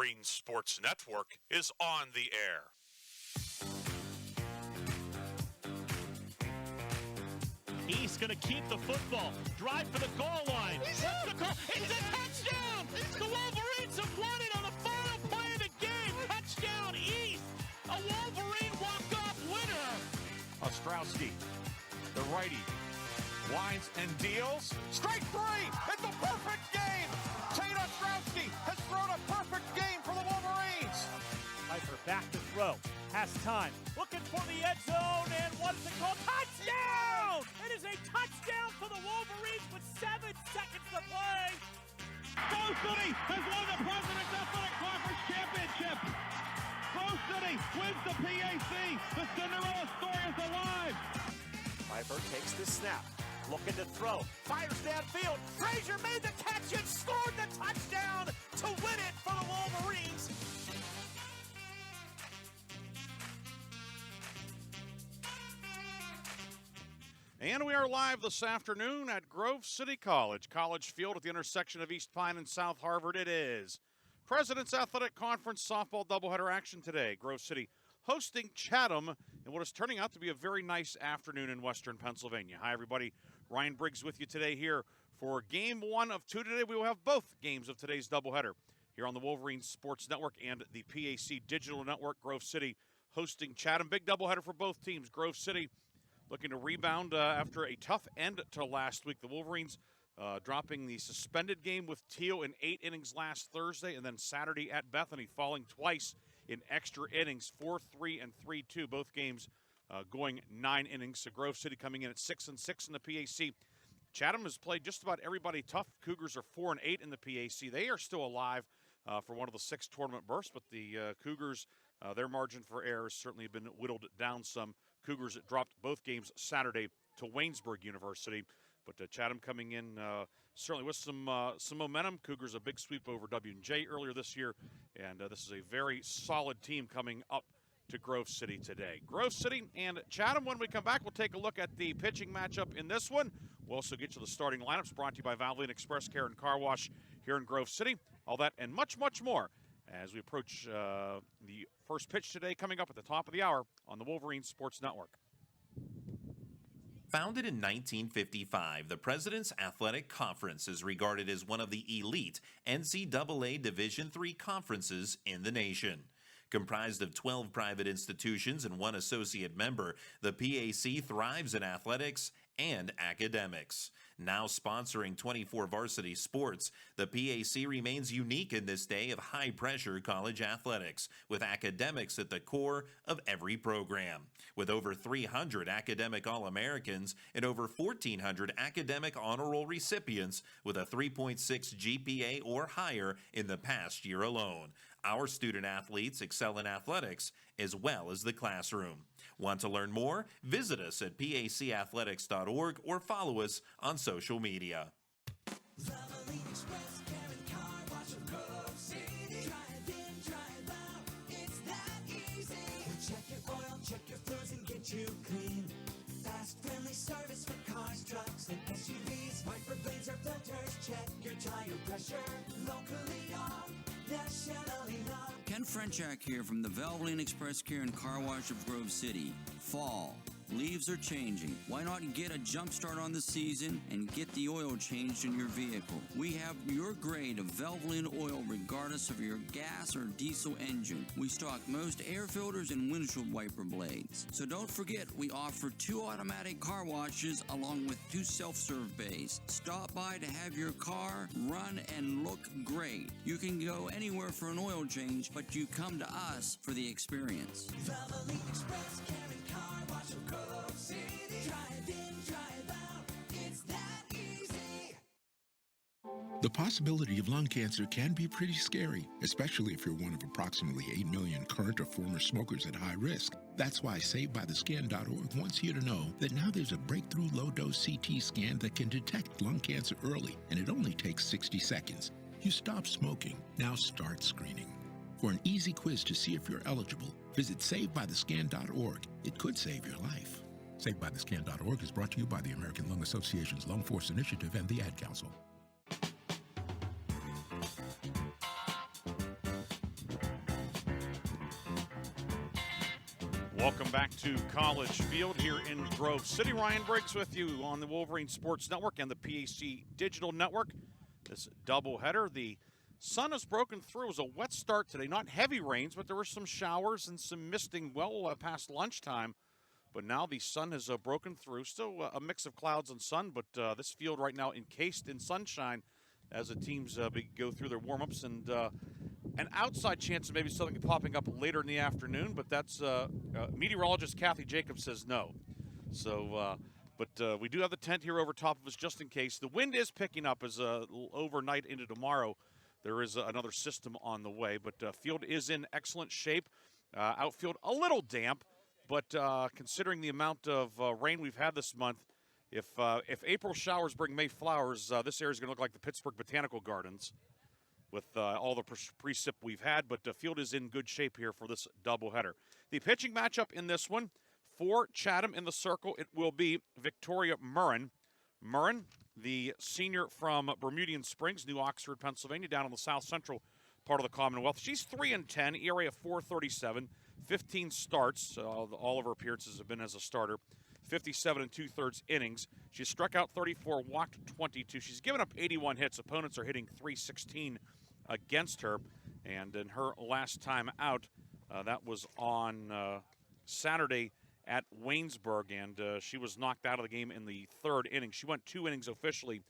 Wolverine Sports Network is on the air. He's going to keep the football. Drive for the goal line. It's a touchdown! The Wolverines have won it on the final play of the game. Touchdown East. A Wolverine walk-off winner. Ostrowski, the righty, winds and deals. Strike three! It's a perfect game! Tate Ostrowski has thrown a perfect game for the Wolverines! Piper back to throw. Has time. Looking for the end zone, and what is it called? Touchdown! It is a touchdown for the Wolverines with 7 seconds to play. Grove City has won the President's Athletic Conference Championship. Grove City wins the PAC. The Cinderella story is alive. Piper takes the snap. Looking to throw. Fires downfield. Frazier made the catch and scored the touchdown to win it for the Wolverines. And we are live this afternoon at Grove City College Field at the intersection of East Pine and South Harvard. It is President's Athletic Conference softball doubleheader action today. Grove City hosting Chatham in what is turning out to be a very nice afternoon in Western Pennsylvania. Hi, everybody. Ryan Briggs with you today here for Game 1 of 2 today. We will have both games of today's doubleheader here on the Wolverine Sports Network and the PAC Digital Network. Grove City hosting Chatham. Big doubleheader for both teams. Grove City looking to rebound after a tough end to last week. The Wolverines dropping the suspended game with Teal in 8 innings last Thursday, and then Saturday at Bethany falling twice in extra innings, 4-3 and 3-2. Both games going 9 innings. So Grove City coming in at 6-6 in the PAC. Chatham has played just about everybody tough. Cougars are 4-8 in the PAC. They are still alive for one of the 6 tournament bursts, but the Cougars, their margin for error has certainly been whittled down some. Cougars dropped both games Saturday to Waynesburg University, but Chatham coming in certainly with some momentum. Cougars a big sweep over W&J earlier this year, and this is a very solid team coming up to Grove City today. Grove City and Chatham. When we come back, we'll take a look at the pitching matchup in this one. We'll also get to the starting lineups brought to you by Valvoline Express Care and Car Wash here in Grove City. All that and much, much more as we approach the first pitch today, coming up at the top of the hour on the Wolverine Sports Network. Founded in 1955, the President's Athletic Conference is regarded as one of the elite NCAA Division III conferences in the nation. Comprised of 12 private institutions and 1 associate member, the PAC thrives in athletics and academics. Now sponsoring 24 varsity sports, the PAC remains unique in this day of high-pressure college athletics, with academics at the core of every program. With over 300 academic All-Americans and over 1,400 academic honor roll recipients with a 3.6 GPA or higher in the past year alone. Our student-athletes excel in athletics as well as the classroom. Want to learn more? Visit us at pacathletics.org or follow us on social media. Valvoline Express Care and Car Wash of Grove City. Drive in, drive out, it's that easy. Check your oil, check your fluids, and get you clean. Fast, friendly service for cars, trucks, and SUVs. Wiper blades or filters, check your tire pressure. Locally owned, nationally known. Ken Frenchak here from the Valvoline Express Care and Car Wash of Grove City. Fall. Leaves are changing. Why not get a jump start on the season and get the oil changed in your vehicle? We have your grade of Valvoline oil regardless of your gas or diesel engine. We stock most air filters and windshield wiper blades. So don't forget, we offer 2 automatic car washes along with 2 self-serve bays. Stop by to have your car run and look great. You can go anywhere for an oil change, but you come to us for the experience. Valvoline Express Care and Car Wash of Grove City. Drive in, drive out, it's that easy. The possibility of lung cancer can be pretty scary, especially if you're one of approximately 8 million current or former smokers at high risk. That's why SaveByTheScan.org wants you to know that now there's a breakthrough low-dose CT scan that can detect lung cancer early, and it only takes 60 seconds. You stop smoking, now start screening. For an easy quiz to see if you're eligible, visit SaveByTheScan.org. It could save your life. SaveByTheScan.org is brought to you by the American Lung Association's Lung Force Initiative and the Ad Council. Welcome back to College Field here in Grove City. Ryan Briggs with you on the Wolverine Sports Network and the PAC Digital Network. This doubleheader, the sun has broken through. It was a wet start today. Not heavy rains, but there were some showers and some misting well past lunchtime. But now the sun has broken through. Still a mix of clouds and sun, but this field right now encased in sunshine as the teams go through their warm-ups. And an outside chance of maybe something popping up later in the afternoon, but that's meteorologist Kathy Jacobs says no. So, but we do have the tent here over top of us just in case. The wind is picking up as overnight into tomorrow. There is another system on the way, but field is in excellent shape. Outfield a little damp, but considering the amount of rain we've had this month, if April showers bring May flowers, this area is going to look like the Pittsburgh Botanical Gardens with all the precip we've had, but the field is in good shape here for this doubleheader. The pitching matchup in this one, for Chatham in the circle, it will be Victoria Murrin. Murrin, the senior from Bermudian Springs, New Oxford, Pennsylvania, down in the south central part of the Commonwealth. She's 3-10, ERA of 4.37, 15 starts. All of her appearances have been as a starter. 57 2/3 innings. She's struck out 34, walked 22. She's given up 81 hits. Opponents are hitting 316 against her. And in her last time out, that was on Saturday at Waynesburg, and she was knocked out of the game in the third inning. She went 2 innings officially,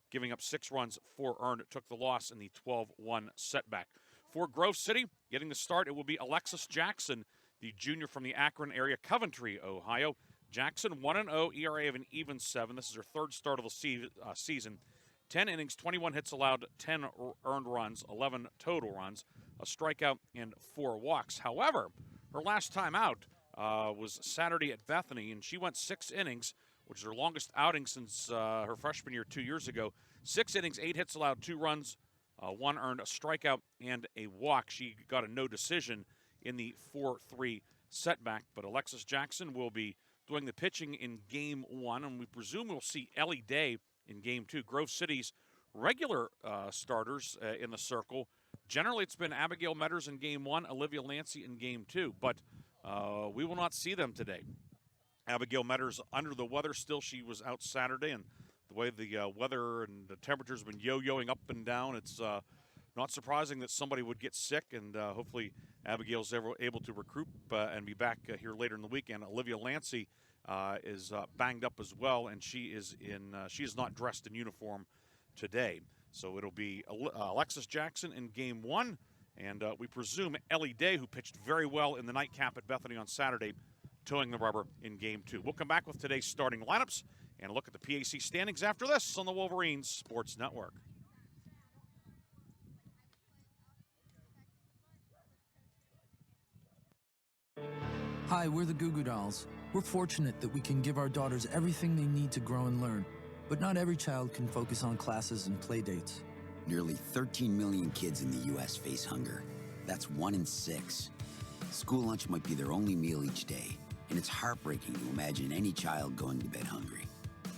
giving up 6 runs, 4 earned. It took the loss in the 12-1 setback. For Grove City, getting the start, it will be Alexis Jackson, the junior from the Akron area, Coventry, Ohio. Jackson 1-0, ERA of an even 7. This is her third start of the season. 10 innings, 21 hits allowed, 10 earned runs, 11 total runs, a strikeout, and 4 walks. However, her last time out was Saturday at Bethany, and she went 6 innings, which is her longest outing since her freshman year 2 years ago. 6 innings, 8 hits allowed, 2 runs, 1 earned, a strikeout, and a walk. She got a no decision in the 4-3 setback, but Alexis Jackson will be doing the pitching in Game 1, and we presume we'll see Ellie Day in Game 2. Grove City's regular starters in the circle, generally it's been Abigail Metters in Game 1, Olivia Lancey in Game 2, but we will not see them today. Abigail Metters under the weather still. She was out Saturday, and the way the weather and the temperatures have been yo-yoing up and down, it's not surprising that somebody would get sick, and hopefully Abigail's able to recruit and be back here later in the weekend. Olivia Lancey is banged up as well, and she is not dressed in uniform today. So it'll be Alexis Jackson in Game 1, and we presume Ellie Day, who pitched very well in the nightcap at Bethany on Saturday, towing the rubber in Game 2. We'll come back with today's starting lineups and look at the PAC standings after this on the Wolverines Sports Network. Hi, we're the Goo Goo Dolls. We're fortunate that we can give our daughters everything they need to grow and learn. But not every child can focus on classes and play dates. Nearly 13 million kids in the U.S. face hunger. That's 1 in 6. School lunch might be their only meal each day, and it's heartbreaking to imagine any child going to bed hungry.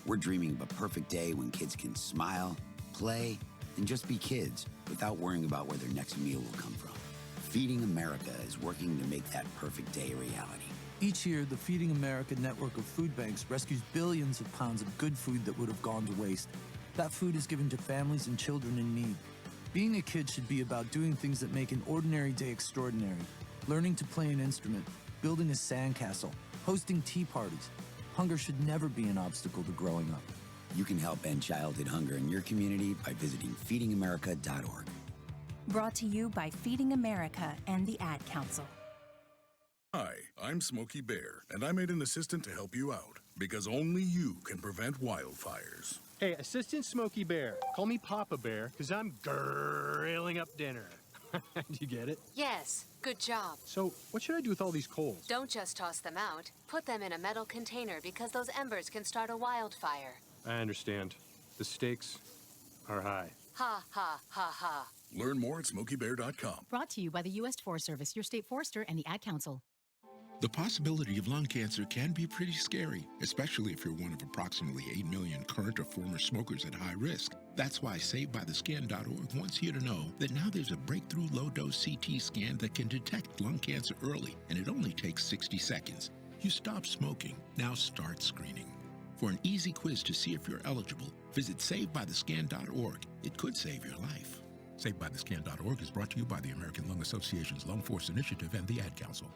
We're dreaming of a perfect day when kids can smile, play, and just be kids without worrying about where their next meal will come from. Feeding America is working to make that perfect day a reality. Each year, the Feeding America network of food banks rescues billions of pounds of good food that would have gone to waste. That food is given to families and children in need. Being a kid should be about doing things that make an ordinary day extraordinary. Learning to play an instrument, building a sandcastle, hosting tea parties. Hunger should never be an obstacle to growing up. You can help end childhood hunger in your community by visiting feedingamerica.org. Brought to you by Feeding America and the Ad Council. Hi, I'm Smokey Bear, and I made an assistant to help you out, because only you can prevent wildfires. Hey, Assistant Smokey Bear, call me Papa Bear, because I'm grilling up dinner. Do you get it? Yes, good job. So, what should I do with all these coals? Don't just toss them out. Put them in a metal container because those embers can start a wildfire. I understand. The stakes are high. Ha, ha, ha, ha. Learn more at SmokeyBear.com. Brought to you by the U.S. Forest Service, your state forester, and the Ad Council. The possibility of lung cancer can be pretty scary, especially if you're one of approximately 8 million current or former smokers at high risk. That's why SaveByTheScan.org wants you to know that now there's a breakthrough low-dose CT scan that can detect lung cancer early, and it only takes 60 seconds. You stop smoking, now start screening. For an easy quiz to see if you're eligible, visit SaveByTheScan.org. It could save your life. SaveByTheScan.org is brought to you by the American Lung Association's Lung Force Initiative and the Ad Council.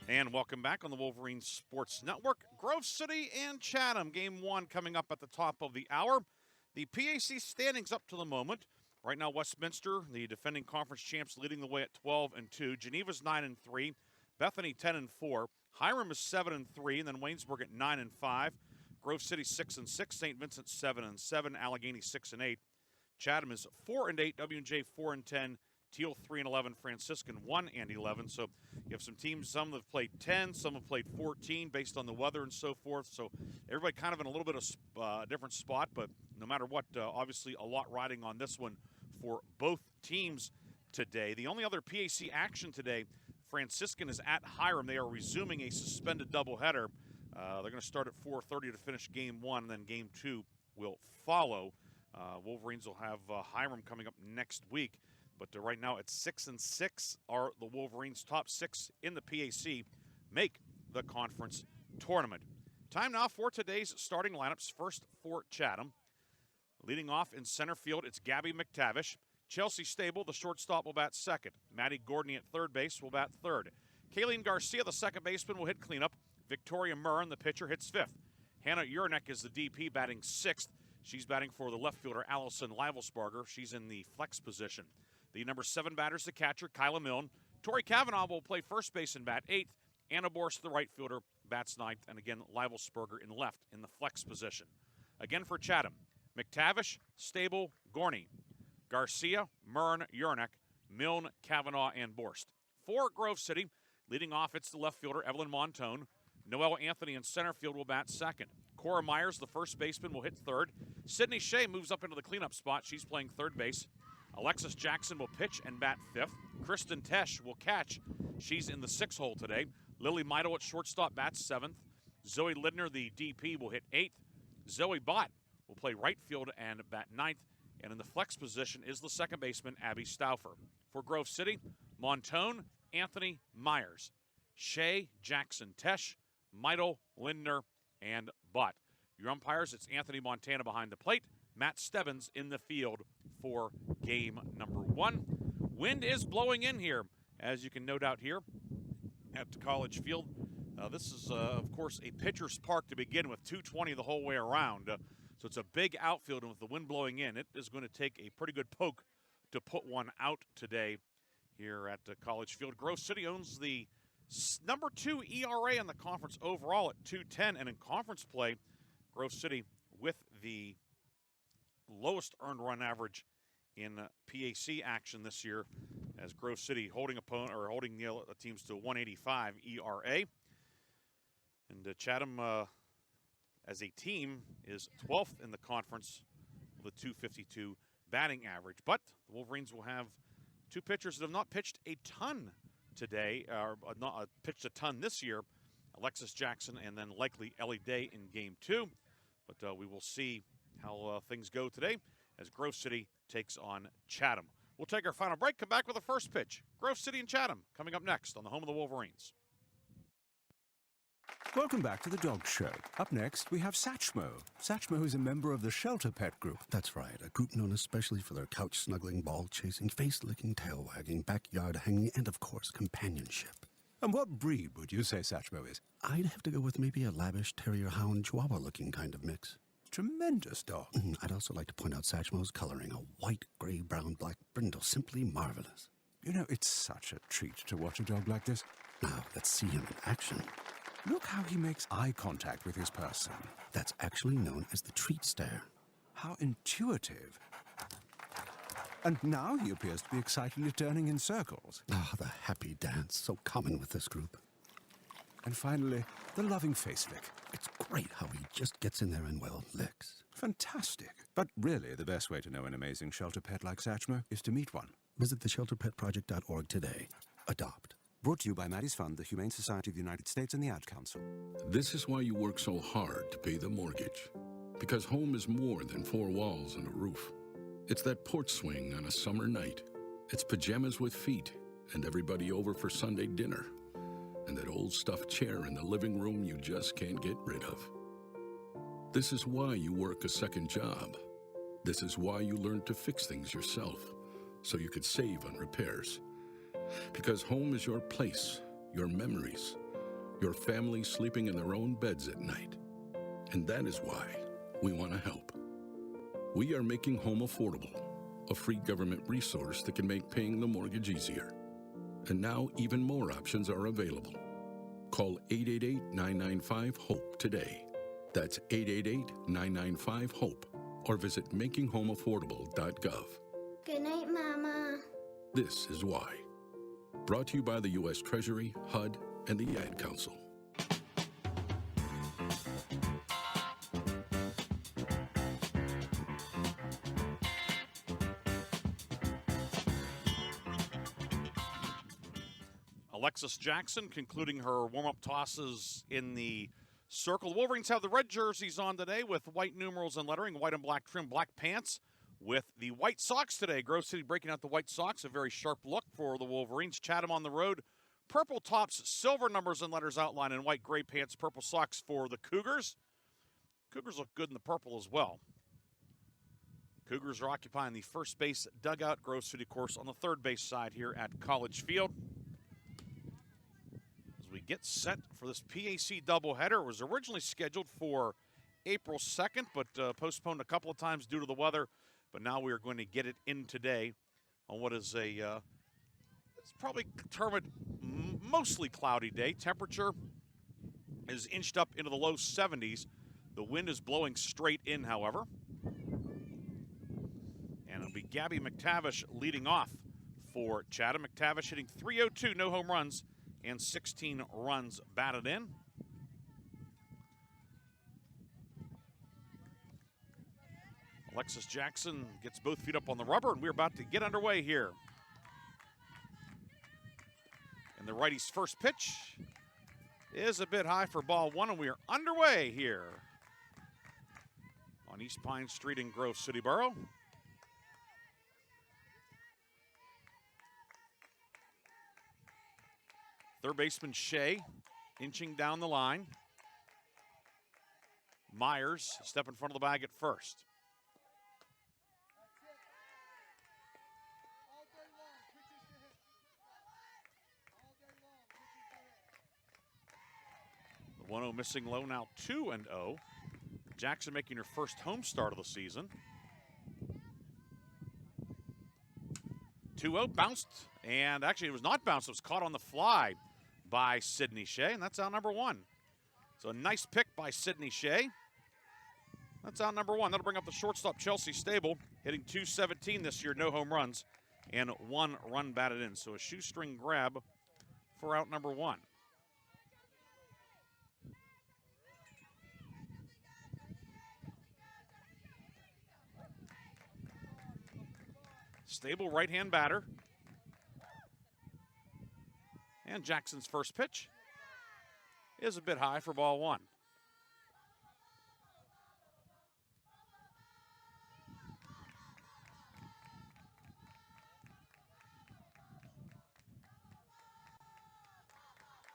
And welcome back on the Wolverines Sports Network. Grove City and Chatham, game one coming up at the top of the hour. The PAC standings up to the moment. Right now, Westminster, the defending conference champs, leading the way at 12-2. Geneva's 9-3. Bethany 10-4. Hiram is 7-3, and then Waynesburg at 9-5. Grove City 6-6. St. Vincent 7-7. Allegheny 6-8. Chatham is 4-8. W&J 4-10. Teal 3-11, Franciscan 1-11. So you have some teams, some have played 10, some have played 14 based on the weather and so forth. So everybody kind of in a little bit of a different spot, but no matter what, obviously a lot riding on this one for both teams today. The only other PAC action today, Franciscan is at Hiram. They are resuming a suspended doubleheader. They're going to start at 4:30 to finish game one, and then game two will follow. Wolverines will have Hiram coming up next week. But right now at 6-6 are the Wolverines. Top six in the PAC make the conference tournament. Time now for today's starting lineups. First for Chatham. Leading off in center field, it's Gabby McTavish. Chelsea Stable, the shortstop, will bat second. Maddie Gordney at third base will bat third. Kayleen Garcia, the second baseman, will hit cleanup. Victoria Murren, the pitcher, hits fifth. Hannah Urinek is the DP, batting sixth. She's batting for the left fielder, Allison Livelsparger. She's in the flex position. The number 7 batter's the catcher, Kyla Milne. Tori Kavanaugh will play first base and bat 8th. Anna Borst, the right fielder, bats 9th. And again, Livelsparger in left in the flex position. Again for Chatham, McTavish, Stable, Gorney, Garcia, Murn, Urinek, Milne, Kavanaugh, and Borst. For Grove City, leading off, it's the left fielder, Evelyn Montone. Noelle Anthony in center field will bat second. Cora Myers, the first baseman, will hit third. Sydney Shea moves up into the cleanup spot. She's playing third base. Alexis Jackson will pitch and bat fifth. Kristen Tesh will catch. She's in the 6 hole today. Lily Midel at shortstop bats 7th. Zoe Lidner, the DP, will hit 8th. Zoe Bott will play right field and bat 9th. And in the flex position is the second baseman, Abby Stauffer. For Grove City, Montone, Anthony, Myers, Shea, Jackson, Tesh, Midel, Lindner, and Bott. Your umpires, it's Anthony Montana behind the plate. Matt Stebbins in the field for game number 1. Wind is blowing in here, as you can no doubt hear at College Field. This is, of course, a pitcher's park to begin with, 220 the whole way around. So it's a big outfield, and with the wind blowing in, it is going to take a pretty good poke to put one out today here at College Field. Grove City owns the number 2 ERA in the conference overall at 2.10, and in conference play, Grove City with the lowest earned run average in PAC action this year, as Grove City holding the teams to 1.85 ERA. And Chatham, as a team, is 12th in the conference with a 2.52 batting average. But the Wolverines will have 2 pitchers that have not pitched a ton today, or not pitched a ton this year. Alexis Jackson and then likely Ellie Day in game 2. But we will see how things go today as Grove City takes on Chatham. We'll take our final break, come back with the first pitch. Grove City and Chatham coming up next on the home of the Wolverines. Welcome back to the Dog Show. Up next, we have Satchmo. Satchmo is a member of the Shelter Pet Group. That's right, a group known especially for their couch-snuggling, ball-chasing, face-licking, tail-wagging, backyard-hanging, and, of course, companionship. And what breed would you say Satchmo is? I'd have to go with maybe a lavish terrier-hound chihuahua-looking kind of mix. Tremendous dog. I'd also like to point out Satchmo's coloring, a white, gray, brown, black brindle, simply marvelous. You know, it's such a treat to watch a dog like this. Now, let's see him in action. Look how he makes eye contact with his person. That's actually known as the treat stare. How intuitive. And now he appears to be excitedly turning in circles. Ah, the happy dance, so common with this group. And finally, the loving face lick. It's great how he just gets in there and, well, licks. Fantastic. But really, the best way to know an amazing shelter pet like Satchmo is to meet one. Visit theshelterpetproject.org today. Adopt. Brought to you by Maddie's Fund, the Humane Society of the United States, and the Ad Council. This is why you work so hard to pay the mortgage. Because home is more than 4 walls and a roof. It's that porch swing on a summer night. It's pajamas with feet and everybody over for Sunday dinner. And that old stuffed chair in the living room you just can't get rid of. This is why you work a second job. This is why you learn to fix things yourself, so you could save on repairs. Because home is your place, your memories, your family sleeping in their own beds at night. And that is why we want to help. We are making home affordable, a free government resource that can make paying the mortgage easier. And now even more options are available. Call 888-995-HOPE today. That's 888-995-HOPE. Or visit makinghomeaffordable.gov. Good night, Mama. This is why. Brought to you by the U.S. Treasury, HUD, and the Ad Council. Alexis Jackson concluding her warm-up tosses in the circle. The Wolverines have the red jerseys on today with white numerals and lettering, white and black trim, black pants with the white socks today. Grove City breaking out the white socks, a very sharp look for the Wolverines. Chatham on the road, purple tops, silver numbers and letters outlined in white gray pants, purple socks for the Cougars. Cougars look good in the purple as well. Cougars are occupying the first base dugout, Grove City course on the third base side here at College Field. As we get set for this PAC doubleheader, it was originally scheduled for April 2nd, but postponed a couple of times due to the weather. But now we are going to get it in today on what is a, it's probably determined mostly cloudy day. Temperature is inched up into the low 70s. The wind is blowing straight in, however. And it'll be Gabby McTavish leading off for Chatham. McTavish hitting .302, no home runs, and 16 runs batted in. Alexis Jackson gets both feet up on the rubber, and we're about to get underway here. And the righty's first pitch is a bit high for ball one, and we are underway here on East Pine Street in Grove City Borough. Third baseman Shea inching down the line. Myers step in front of the bag at first. The 1-0 missing low, now 2-0. Jackson making her first home start of the season. 2-0 bounced, and actually it was not bounced, it was caught on the fly by Sydney Shea, and that's out number one. So a nice pick by Sydney Shea. That's out number one. That'll bring up the shortstop, Chelsea Stable, hitting .217 this year, no home runs, and 1 run batted in. So a shoestring grab for out number one. Stable right-hand batter. And Jackson's first pitch is a bit high for ball one.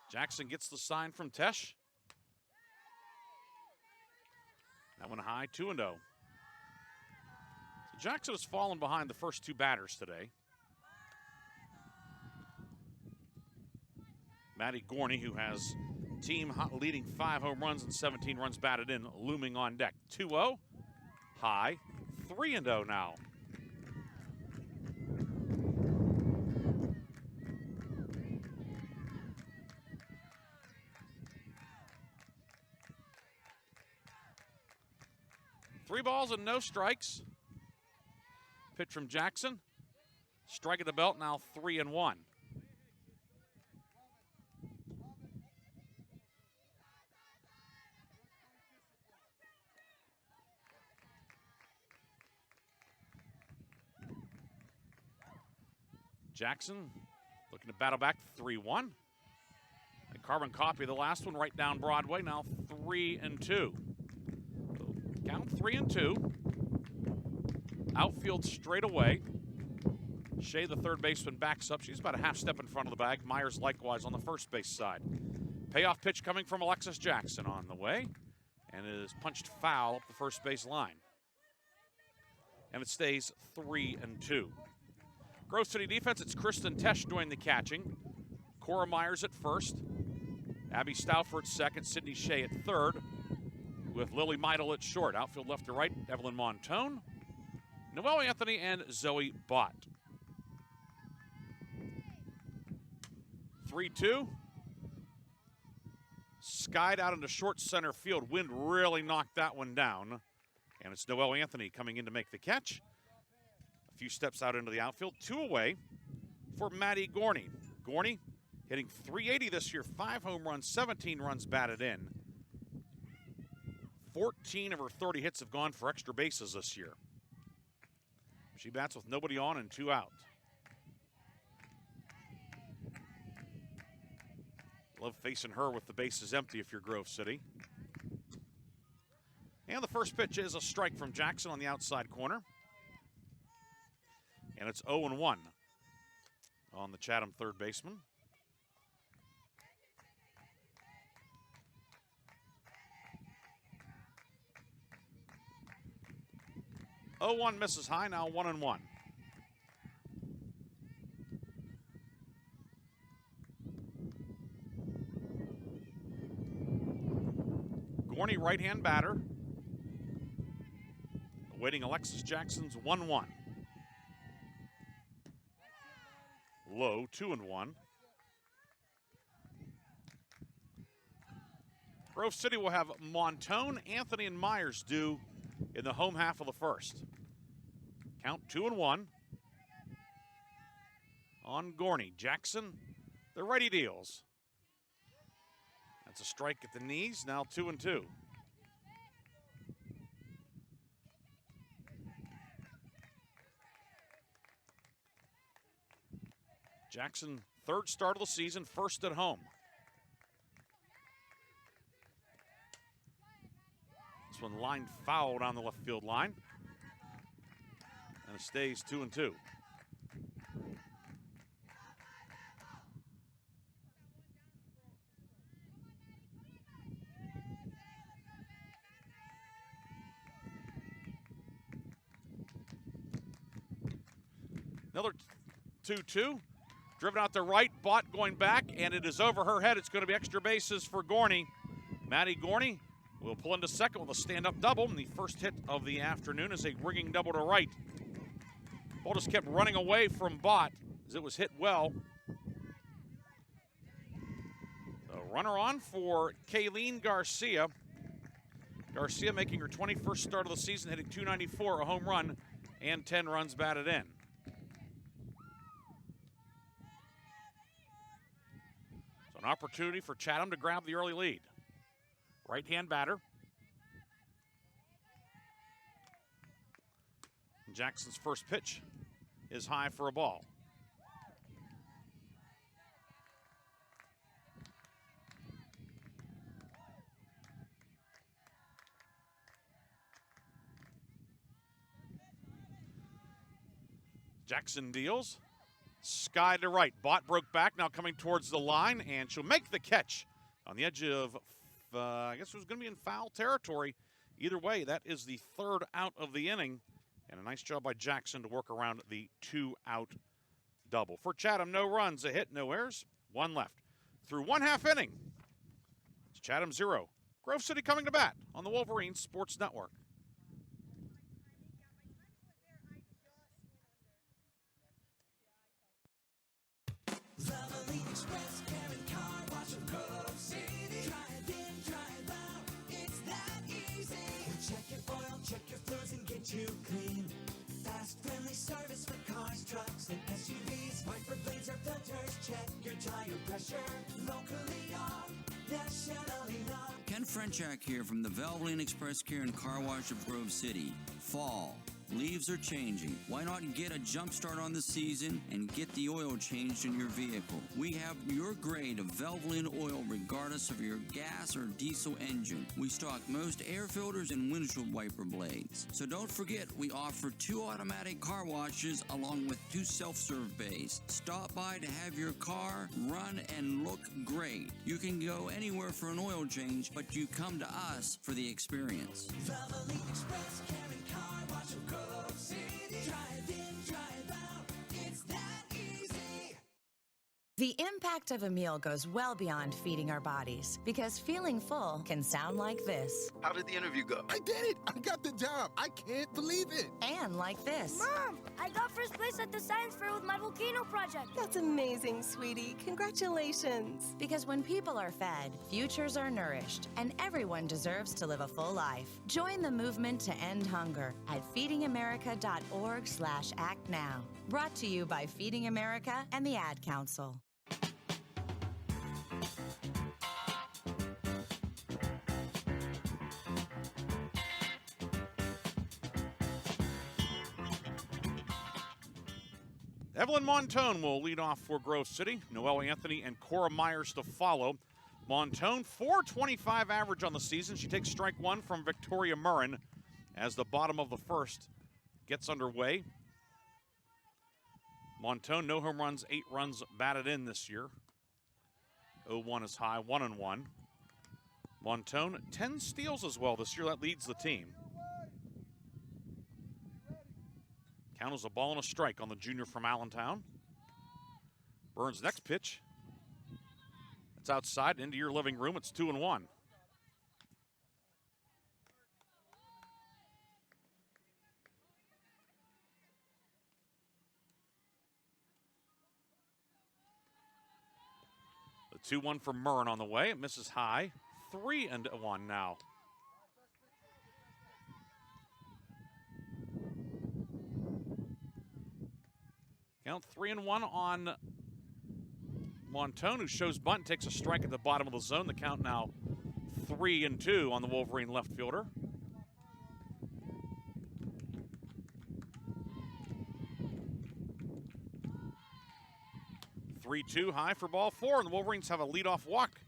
Jackson gets the sign from Tesh. That one high, 2-0. So Jackson has fallen behind the first two batters today. Maddie Gorney, who has team leading 5 home runs and 17 runs batted in, looming on deck. 2-0, high, 3-0 now. Three balls and no strikes. Pitch from Jackson. Strike at the belt, now 3-1. Jackson looking to battle back 3-1. A carbon copy of the last one right down Broadway, now 3-2. So count 3-2. Outfield straight away. Shea, the third baseman, backs up. She's about a half step in front of the bag. Myers likewise on the first base side. Payoff pitch coming from Alexis Jackson on the way, and it is punched foul up the first base line. And it stays 3-2. Grove City defense, it's Kristen Tesh doing the catching. Cora Myers at first. Abby Stauffer at second. Sydney Shea at third. With Lily Meidel at short. Outfield left to right, Evelyn Montone, Noelle Anthony, and Zoe Bott. 3-2. Skied out into short center field. Wind really knocked that one down. And it's Noelle Anthony coming in to make the catch. A few steps out into the outfield. 2 away for Maddie Gorney. Gorney hitting .380 this year. 5 home runs, 17 runs batted in. 14 of her 30 hits have gone for extra bases this year. She bats with nobody on and 2 out. Love facing her with the bases empty if you're Grove City. And the first pitch is a strike from Jackson on the outside corner. And it's 0-1 on the Chatham third baseman. Oh, 0-1 misses high, now 1-1. Gorney, right-hand batter. Awaiting Alexis Jackson's 1-1. Low, 2-1. Grove City will have Montone, Anthony, and Myers due in the home half of the first. Count 2-1 on Gorney. Jackson, the righty deals. That's a strike at the knees, now 2-2. Jackson, third start of the season, first at home. This one lined foul down the left field line. And it stays 2-2. Another 2-2. Driven out to right, Bott going back, and it is over her head. It's going to be extra bases for Gorney. Maddie Gorney will pull into second with a stand-up double, and the first hit of the afternoon is a ringing double to right. Ball just kept running away from Bott as it was hit well. So runner on for Kayleen Garcia. Garcia making her 21st start of the season, hitting .294, a home run, and 10 runs batted in. So an opportunity for Chatham to grab the early lead. Right-hand batter. Jackson's first pitch is high for a ball. Jackson deals. Sky to right. Bott broke back, now coming towards the line, and she'll make the catch on the edge of, I guess it was going to be in foul territory. Either way, that is the third out of the inning, and a nice job by Jackson to work around the 2-out double. For Chatham, no runs, a hit, no errors, 1 left. Through 1/2 inning, it's Chatham 0. Grove City coming to bat on the Wolverines Sports Network. Valvoline Express, Karen Car Wash from Grove City. Drive in, drive out, it's that easy. Check your oil, check your fluids, and get you clean. Fast, friendly service for cars, trucks, and SUVs. Wiper blades or filters, check your tire pressure. Locally owned, nationally known. Ken Frenchak here from the Valvoline Express Care and Car Wash of Grove City. Fall. Leaves are changing. Why not get a jump start on the season and get the oil changed in your vehicle? We have your grade of Valvoline oil regardless of your gas or diesel engine. We stock most air filters and windshield wiper blades. So don't forget, we offer 2 automatic car washes along with 2 self-serve bays. Stop by to have your car run and look great. You can go anywhere for an oil change, but you come to us for the experience. Valvoline Express, Karen Car Wash of Grove City. Drive in, drive out, it's that easy. The impact of a meal goes well beyond feeding our bodies, because feeling full can sound like this. How did the interview go? I did it! I got the job! I can't believe it! And like this. Mom, I got first place at the science fair with my volcano project. That's amazing, sweetie. Congratulations. Because when people are fed, futures are nourished, and everyone deserves to live a full life. Join the movement to end hunger at feedingamerica.org/act now. Brought to you by Feeding America and the Ad Council. Evelyn Montone will lead off for Grove City. Noelle Anthony and Cora Myers to follow. Montone, .425 average on the season. She takes strike 1 from Victoria Murrin as the bottom of the first gets underway. Montone, no home runs, 8 runs batted in this year. 0-1 is high, 1-1. Montone, 10 steals as well this year. That leads the team. Count as a ball and a strike on the junior from Allentown. Burns' next pitch. It's outside into your living room. It's 2-1. The 2-1 for Murrin on the way. It misses high. 3-1 now. Count 3-1 on Montone, who shows bunt, takes a strike at the bottom of the zone. The count now 3-2 on the Wolverine left fielder. Three-two high for ball 4, and the Wolverines have a leadoff walk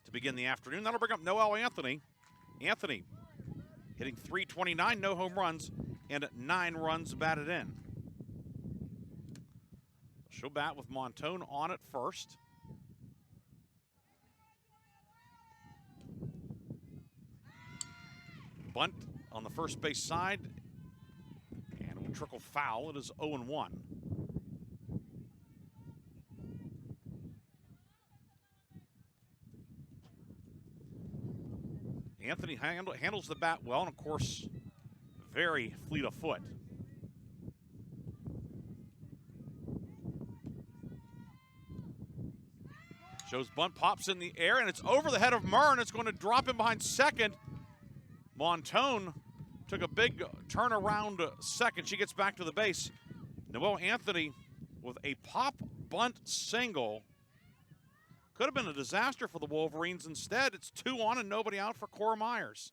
to begin the afternoon. That'll bring up Noelle Anthony. Anthony hitting .329, no home runs, and 9 runs batted in. She'll bat with Montone on at first. Bunt on the first base side, and it will trickle foul. It is 0-1. Anthony handles the bat well, and of course, very fleet of foot. Shows bunt, pops in the air, and it's over the head of Murrin. It's going to drop him behind second. Montone took a big turnaround second. She gets back to the base. Noelle Anthony with a pop bunt single. Could have been a disaster for the Wolverines. Instead, it's 2 on and nobody out for Cora Myers.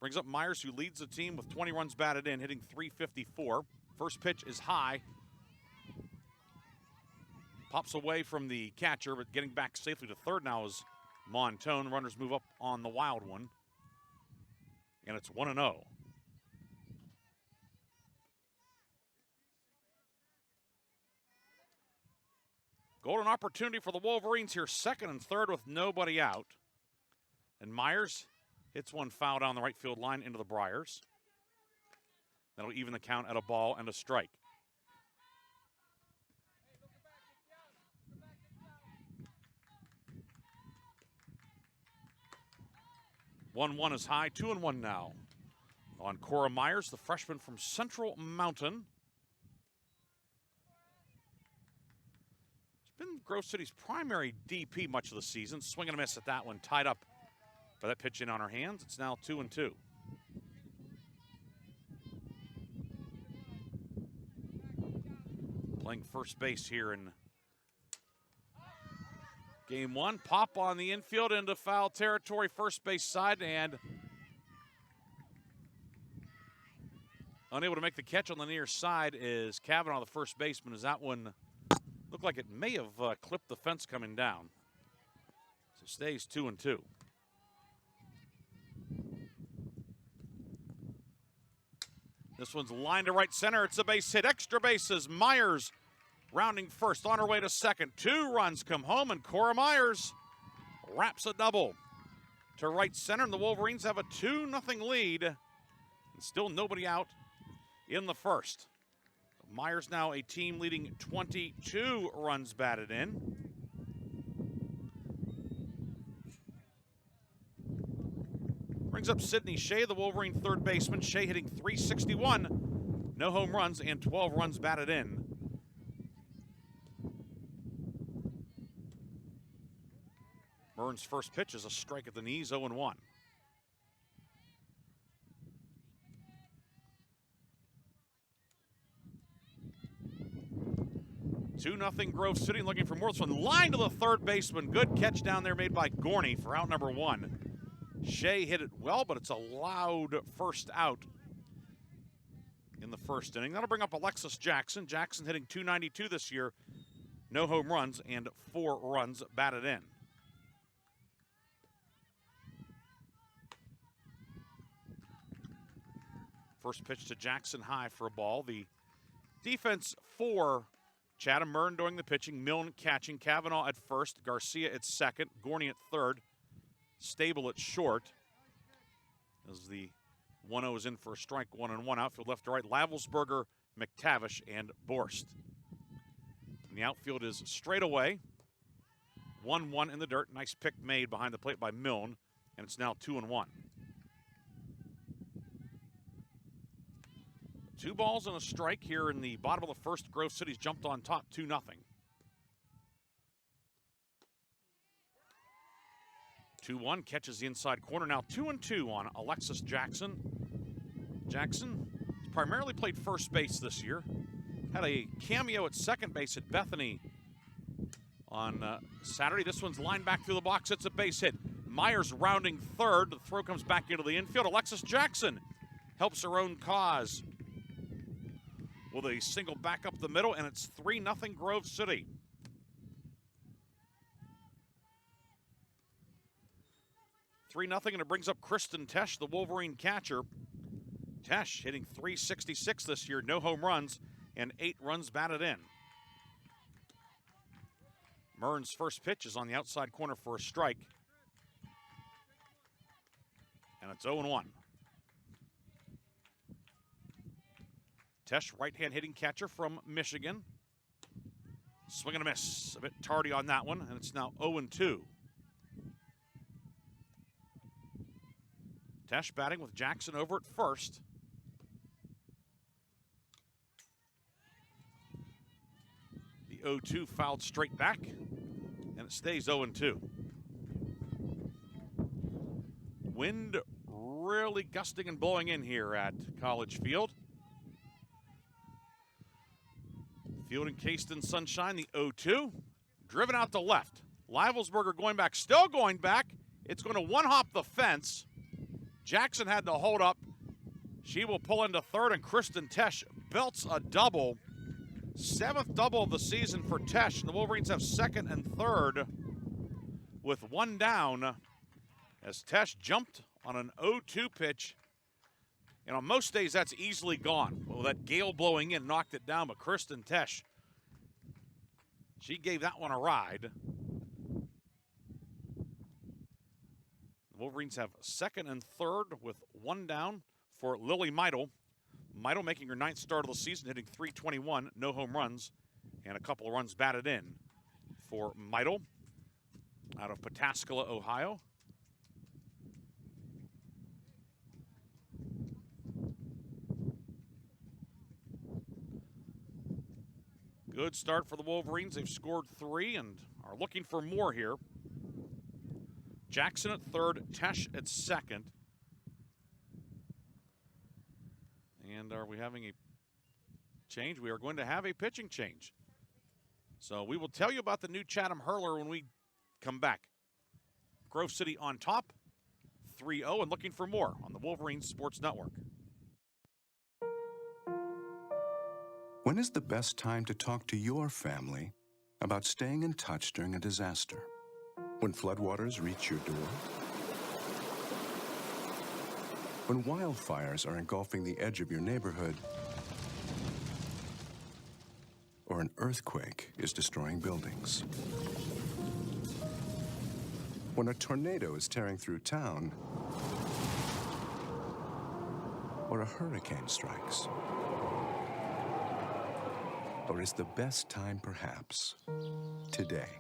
Brings up Myers, who leads the team with 20 runs batted in, hitting .354. First pitch is high. Pops away from the catcher, but getting back safely to third now is Montone. Runners move up on the wild one. And it's 1-0. Golden opportunity for the Wolverines here, second and third with nobody out. And Myers hits one foul down the right field line into the Briars. That'll even the count at a ball and a strike. One is high, 2-1 now. On Cora Myers, the freshman from Central Mountain. She's been Grove City's primary DP much of the season. Swing and a miss at that one, tied up by that pitch in on her hands. It's now 2-2. playing first base here in game one. Pop on the infield into foul territory, first base side, and unable to make the catch on the near side is Kavanaugh, the first baseman, as that one looked like it may have clipped the fence coming down. So stays 2-2. This one's lined to right center. It's a base hit. Extra bases. Myers rounding first, on her way to second. 2 runs come home, and Cora Myers wraps a double to right center, and the Wolverines have a 2-0 lead. And still nobody out in the first. Myers now a team leading 22 runs batted in. Brings up Sydney Shea, the Wolverine third baseman. Shea hitting .361, no home runs and 12 runs batted in. Burns' first pitch is a strike at the knees, 0-1. Two nothing Grove City, looking for more. This one line to the third baseman. Good catch down there made by Gorney for out number 1. Shea hit it well, but it's a loud first out in the first inning. That'll bring up Alexis Jackson. Jackson hitting .292 this year. No home runs and 4 runs batted in. First pitch to Jackson high for a ball. The defense for Chatham. Murn doing the pitching, Milne catching, Kavanaugh at first, Garcia at second, Gorney at third, Stable at short. As the 1-0 is in for a strike, 1-1. Outfield left to right, Lavelsberger, McTavish, and Borst. And the outfield is straight away. 1-1 in the dirt. Nice pick made behind the plate by Milne, and it's now 2-1. 2 balls and a strike here in the bottom of the first. Grove City's jumped on top 2-0. 2-1 catches the inside corner. Now 2-2 on Alexis Jackson. Jackson has primarily played first base this year. Had a cameo at second base at Bethany on Saturday. This one's lined back through the box. It's a base hit. Myers rounding third. The throw comes back into the infield. Alexis Jackson helps her own cause with a single back up the middle, and it's 3-0 Grove City. And it brings up Kristen Tesh, the Wolverine catcher. Tesh hitting .366 this year, no home runs, and 8 runs batted in. Murn's first pitch is on the outside corner for a strike. And it's 0-1. Tesh, right-hand hitting catcher from Michigan. Swing and a miss. A bit tardy on that one, and it's now 0-2. Tesh batting with Jackson over at first. The 0-2 fouled straight back, and it stays 0-2. Wind really gusting and blowing in here at College Field. Field encased in sunshine, the 0-2. Driven out to left. Livelsberger going back, still going back. It's going to one-hop the fence. Jackson had to hold up. She will pull into third, and Kristen Tesh belts a double. 7th double of the season for Tesh. The Wolverines have second and third with 1 down as Tesh jumped on an 0-2 pitch. And on most days, that's easily gone. Well, that gale blowing in knocked it down, but Kristen Tesh, she gave that one a ride. The Wolverines have second and third with 1 down for Lily Meidel. Meidel making her 9th start of the season, hitting .321, no home runs, and a couple of runs batted in for Meidel out of Pataskala, Ohio. Good start for the Wolverines. They've scored 3 and are looking for more here. Jackson at third, Tesh at second. And are we having a change. We are going to have a pitching change. So we will tell you about the new Chatham hurler when we come back. Grove City on top, 3-0, and looking for more on the Wolverine Sports Network. When is the best time to talk to your family about staying in touch during a disaster? When floodwaters reach your door? When wildfires are engulfing the edge of your neighborhood? Or an earthquake is destroying buildings? When a tornado is tearing through town? Or a hurricane strikes? Or is the best time perhaps today?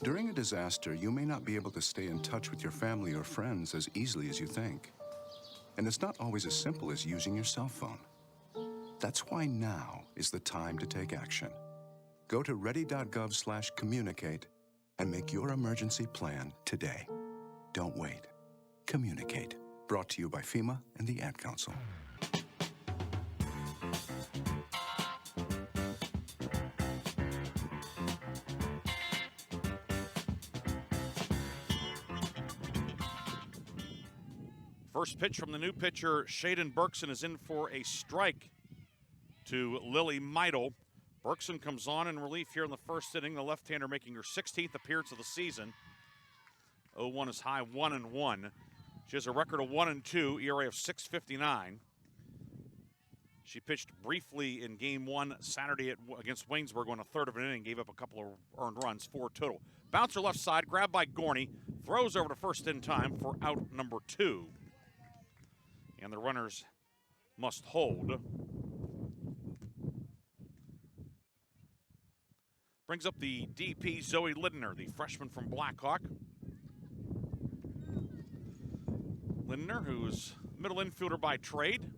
During a disaster, you may not be able to stay in touch with your family or friends as easily as you think. And it's not always as simple as using your cell phone. That's why now is the time to take action. Go to ready.gov/communicate and make your emergency plan today. Don't wait. Communicate. Brought to you by FEMA and the Ad Council. First pitch from the new pitcher, Shaden Berkson, is in for a strike to Lily Meidel. Berkson comes on in relief here in the first inning, the left-hander making her 16th appearance of the season. 0-1 is high, 1-1. She has a record of 1-2, ERA of 6.59. She pitched briefly in game one Saturday against Waynesburg, won a third of an inning, gave up a couple of earned runs, 4 total. Bouncer left side, grabbed by Gorney, throws over to first in time for out number 2. And the runners must hold. Brings up the DP, Zoe Lindner, the freshman from Blackhawk. Lindner, who's middle infielder by trade,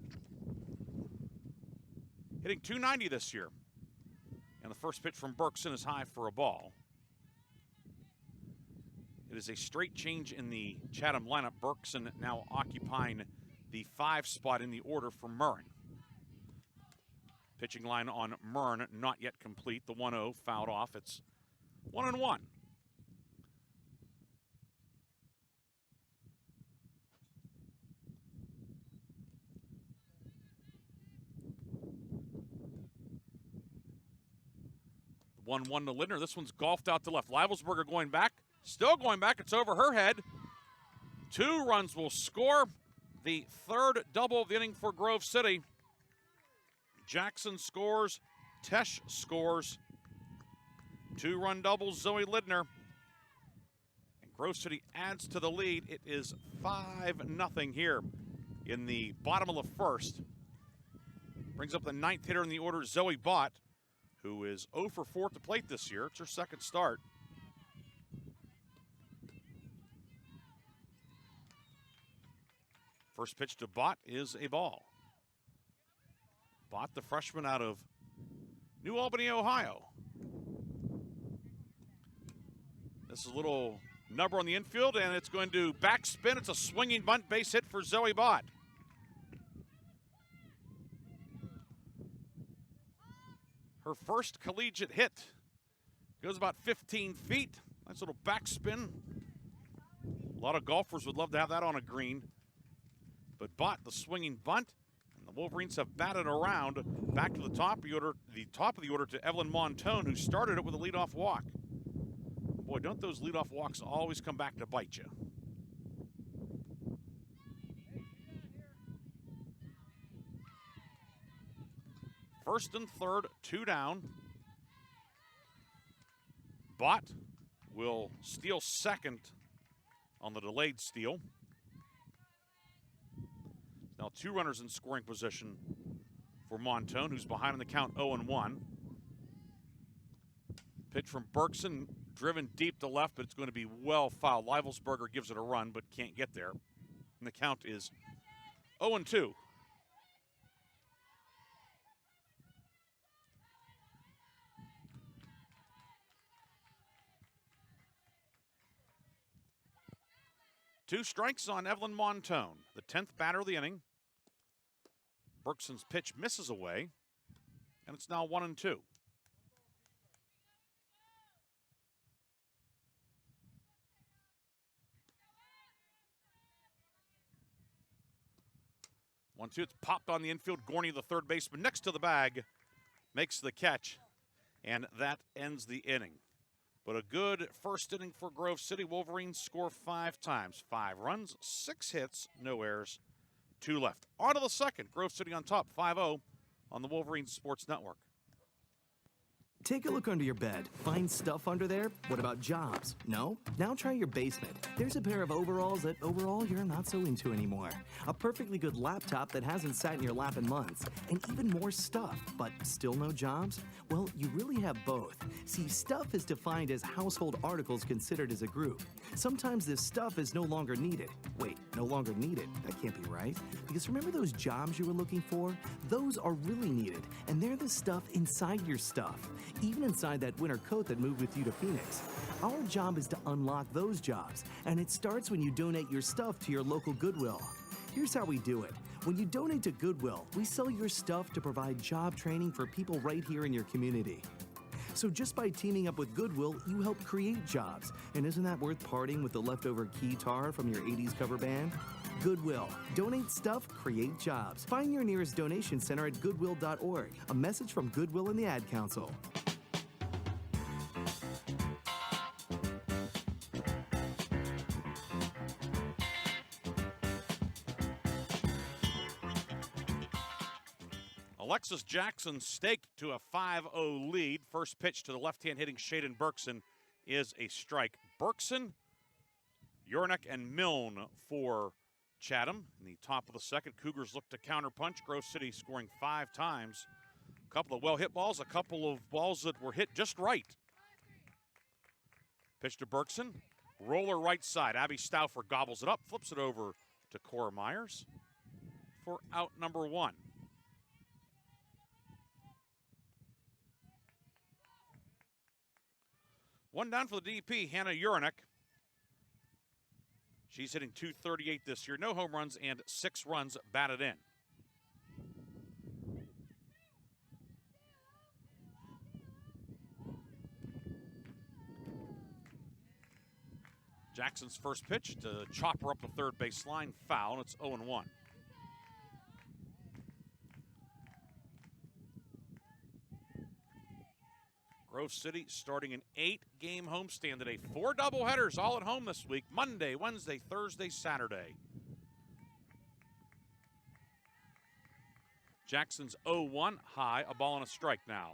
hitting .290 this year. And the first pitch from Berkson is high for a ball. It is a straight change in the Chatham lineup. Berkson now occupying the 5 spot in the order for Murren. Pitching line on Murren not yet complete. The 1-0 fouled off. It's 1-1. The 1-1 to Lindner. This one's golfed out to left. Leibelsberger going back. Still going back. It's over her head. 2 runs will score. The third double of the inning for Grove City. Jackson scores. Tesh scores. 2-run doubles, Zoe Lindner. And Grove City adds to the lead. It is 5-0 here in the bottom of the first. Brings up the 9th hitter in the order, Zoe Bott, who is 0 for 4 at the plate this year. It's her second start. First pitch to Bott is a ball. Bott, the freshman out of New Albany, Ohio. This is a little number on the infield, and it's going to backspin. It's a swinging bunt, base hit for Zoe Bott. Her first collegiate hit. Goes about 15 feet. Nice little backspin. A lot of golfers would love to have that on a green. But Bott, the swinging bunt, and the Wolverines have batted around back to the top of the order to Evelyn Montone, who started it with a leadoff walk. Boy, don't those leadoff walks always come back to bite you. First and third, 2 down. Bott will steal second on the delayed steal. Now 2 runners in scoring position for Montone, who's behind in the count 0-1. Pitch from Berkson, driven deep to left, but it's going to be well fouled. Leibelsberger gives it a run, but can't get there. And the count is 0-2. Two strikes on Evelyn Montone, the 10th batter of the inning. Berkson's pitch misses away. And it's now 1-2. One-two. It's popped on the infield. Gorney, the third baseman, next to the bag, makes the catch, and that ends the inning. But a good first inning for Grove City. Wolverines score 5 times, 5 runs, 6 hits, no errors, 2 left. On to the second. Grove City on top, 5-0 on the Wolverines Sports Network. Take a look under your bed. Find stuff under there? What about jobs? No? Now try your basement. There's a pair of overalls that overall you're not so into anymore. A perfectly good laptop that hasn't sat in your lap in months. And even more stuff, but still no jobs? Well, you really have both. See, stuff is defined as household articles considered as a group. Sometimes this stuff is no longer needed. Wait, no longer needed? That can't be right. Because remember those jobs you were looking for? Those are really needed, and they're the stuff inside your stuff. Even inside that winter coat that moved with you to Phoenix. Our job is to unlock those jobs, and it starts when you donate your stuff to your local Goodwill. Here's how we do it. When you donate to Goodwill, we sell your stuff to provide job training for people right here in your community. So just by teaming up with Goodwill, you help create jobs. And isn't that worth parting with the leftover guitar from your 80s cover band? Goodwill. Donate stuff, create jobs. Find your nearest donation center at goodwill.org. A message from Goodwill and the Ad Council. Alexis Jackson staked to a 5-0 lead. First pitch to the left-hand hitting Shaden Berkson is a strike. Berkson, Yurnik, and Milne for Chatham. In the top of the second, Cougars look to counterpunch. Grove City scoring 5 times. A couple of well-hit balls, a couple of balls that were hit just right. Pitch to Berkson. Roller right side. Abby Stauffer gobbles it up, flips it over to Cora Myers for out number 1. One down for the DP, Hannah Urinek. She's hitting .238 this year. No home runs and 6 runs batted in. Jackson's first pitch to chop her up the third base line, foul, and it's 0-1. Grove City starting an 8-game homestand today. 4 doubleheaders all at home this week. Monday, Wednesday, Thursday, Saturday. Jackson's 0-1 high, a ball and a strike now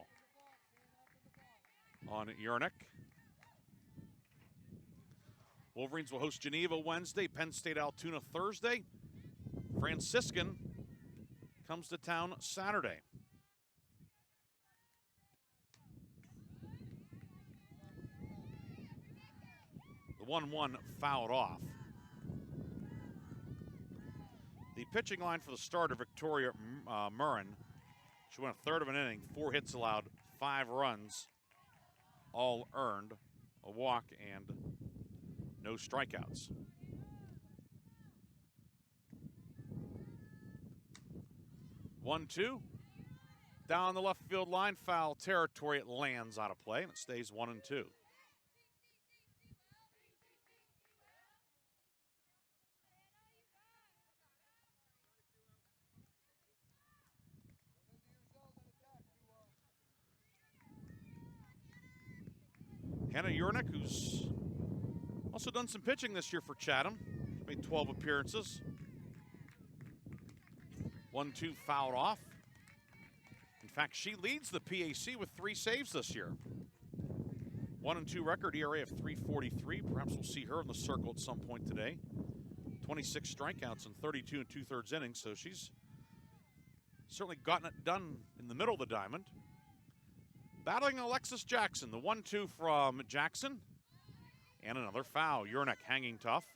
on Yurnik. Wolverines will host Geneva Wednesday, Penn State Altoona Thursday. Franciscan comes to town Saturday. The 1-1 fouled off. The pitching line for the starter, Victoria Murrin. She went a third of an inning, 4 hits allowed, 5 runs, all earned, a walk, and no strikeouts. One-two. Down the left field line, foul territory. It lands out of play, and it stays 1-2. Hannah Yurnik, who's also done some pitching this year for Chatham. She made 12 appearances. 1-2 fouled off. In fact, she leads the PAC with 3 saves this year. 1-2 record, ERA of .343. Perhaps we'll see her in the circle at some point today. 26 strikeouts in 32 2/3 innings, so she's certainly gotten it done in the middle of the diamond. Battling Alexis Jackson, the 1-2 from Jackson. And another foul. Yurnik hanging tough.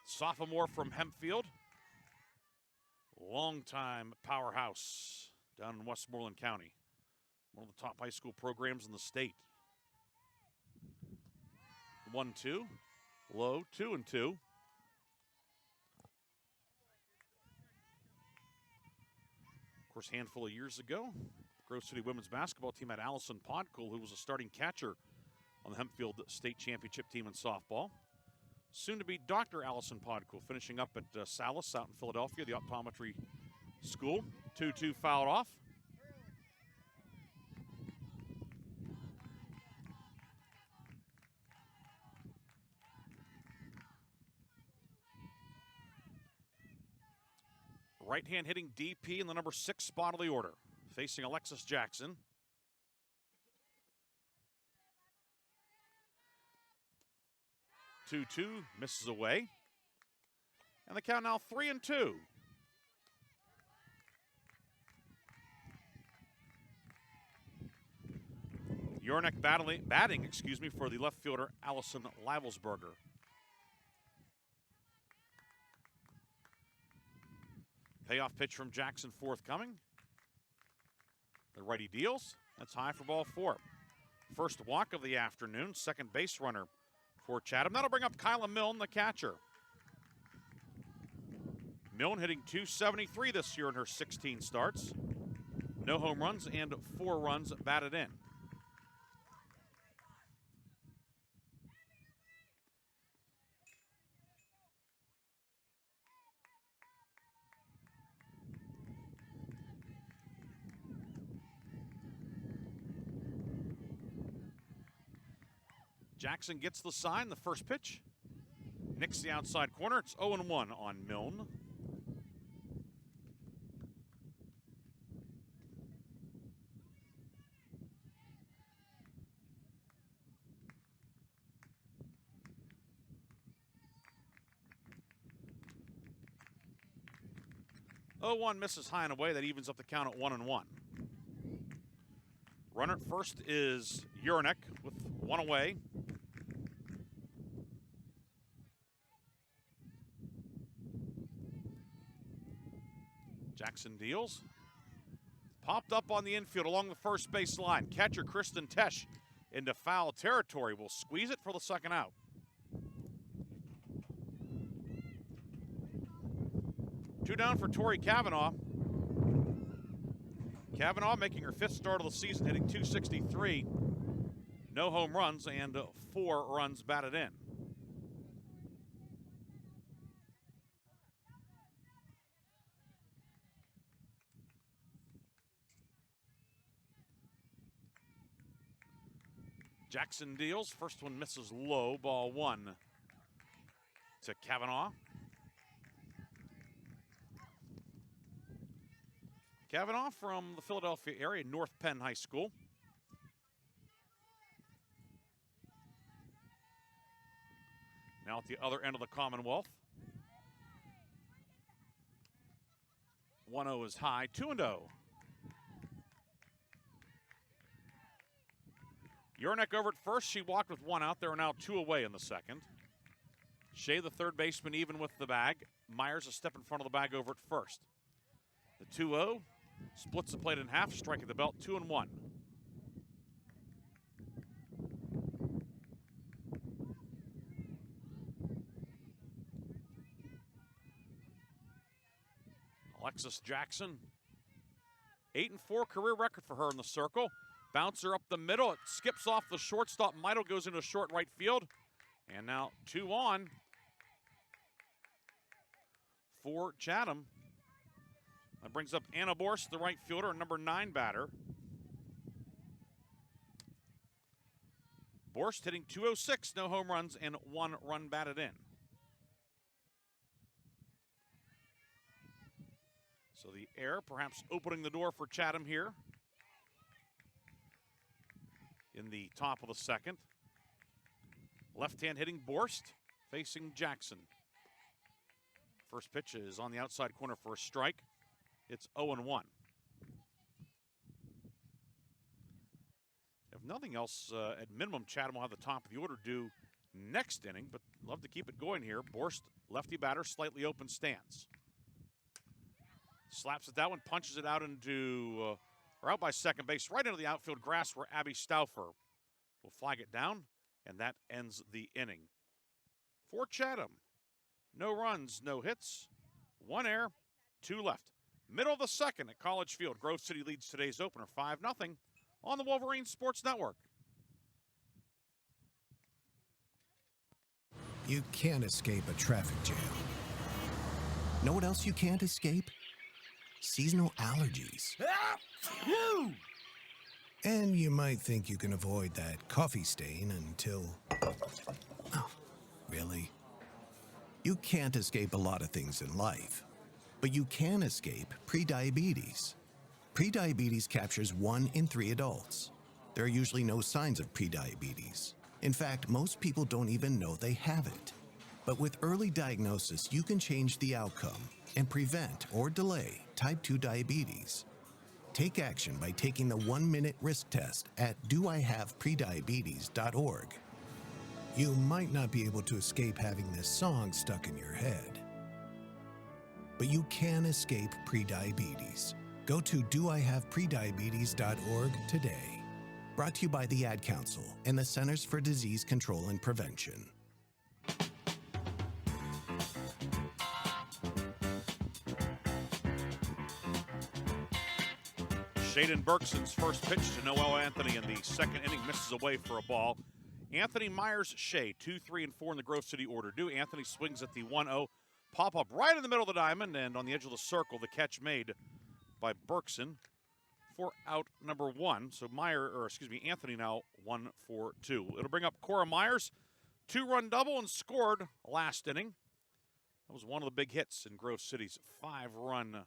Sophomore from Hempfield. Longtime powerhouse down in Westmoreland County. One of the top high school programs in the state. 1-2. Low, 2-2. Of course, a handful of years ago, Grove City women's basketball team had Allison Podcool, who was a starting catcher on the Hempfield State Championship team in softball. Soon to be Dr. Allison Podcool, finishing up at Salis out in Philadelphia, the optometry school. 2-2 fouled off. Right hand hitting DP in the number 6 spot of the order, facing Alexis Jackson. Two misses away. And the count now 3-2. Yornek batting for the left fielder, Allison Lavelsberger. Payoff pitch from Jackson forthcoming. The righty deals. That's high for ball 4. First walk of the afternoon, second base runner for Chatham. That'll bring up Kyla Milne, the catcher. Milne hitting .273 this year in her 16 starts. No home runs and 4 runs batted in. Jackson gets the sign, the first pitch. Nicks the outside corner. It's 0-1 on Milne. Misses high and away. That evens up the count at 1-1. Runner at first is Urinek with 1 away. Jackson deals. Popped up on the infield along the first base line. Catcher Kristen Tesh into foul territory. Will squeeze it for the second out. Two down for Tori Cavanaugh. Cavanaugh making her 5th start of the season, hitting .263. No home runs and 4 runs batted in. Jackson deals. First one misses low. Ball 1 to Cavanaugh. Cavanaugh from the Philadelphia area, North Penn High School. Now at the other end of the Commonwealth. 1-0 is high, 2-0. Urinek over at first. She walked with 1 out. There are now 2 away in the second. Shea, the third baseman, even with the bag. Myers a step in front of the bag over at first. The 2-0 splits the plate in half, striking the belt, 2-1. Alexis Jackson, 8-4 career record for her in the circle. Bouncer up the middle. It skips off the shortstop. Midle goes into short right field. And now 2 on for Chatham. That brings up Anna Borst, the right fielder, number 9 batter. Borst hitting .206, no home runs, and 1 run batted in. So the air perhaps opening the door for Chatham here in the top of the second. Left hand hitting Borst, facing Jackson. First pitch is on the outside corner for a strike. It's 0-1. If nothing else, at minimum, Chatham will have the top of the order due next inning, but love to keep it going here. Borst, lefty batter, slightly open stance. Slaps at that one, punches it out into, or out by second base, right into the outfield grass where Abby Stauffer will flag it down, and that ends the inning. for Chatham. No runs, no hits, 1 error, 2 left. Middle of the second at College Field. Grove City leads today's opener 5-0 on the Wolverine Sports Network. You can't escape a traffic jam. Know what else you can't escape? Seasonal allergies. And you might think you can avoid that coffee stain until... Oh, really? You can't escape a lot of things in life, but you can escape prediabetes. Prediabetes captures 1 in 3 adults. There are usually no signs of prediabetes. In fact, most people don't even know they have it. But with early diagnosis, you can change the outcome and prevent or delay type 2 diabetes. Take action by taking the 1-minute risk test at doihaveprediabetes.org. You might not be able to escape having this song stuck in your head, but you can escape prediabetes. Go to doihaveprediabetes.org today. Brought to you by the Ad Council and the Centers for Disease Control and Prevention. Shaden Bergson's first pitch to Noel Anthony in the second inning misses away for a ball. Anthony Myers, Shea, 2, 3, and 4 in the Grove City order due. Anthony swings at the 1-0. Pop up right in the middle of the diamond and on the edge of the circle. The catch made by Bergson for out number 1. So Anthony now 1 for 2. It'll bring up Cora Myers, 2-run double and scored last inning. That was one of the big hits in Grove City's 5-run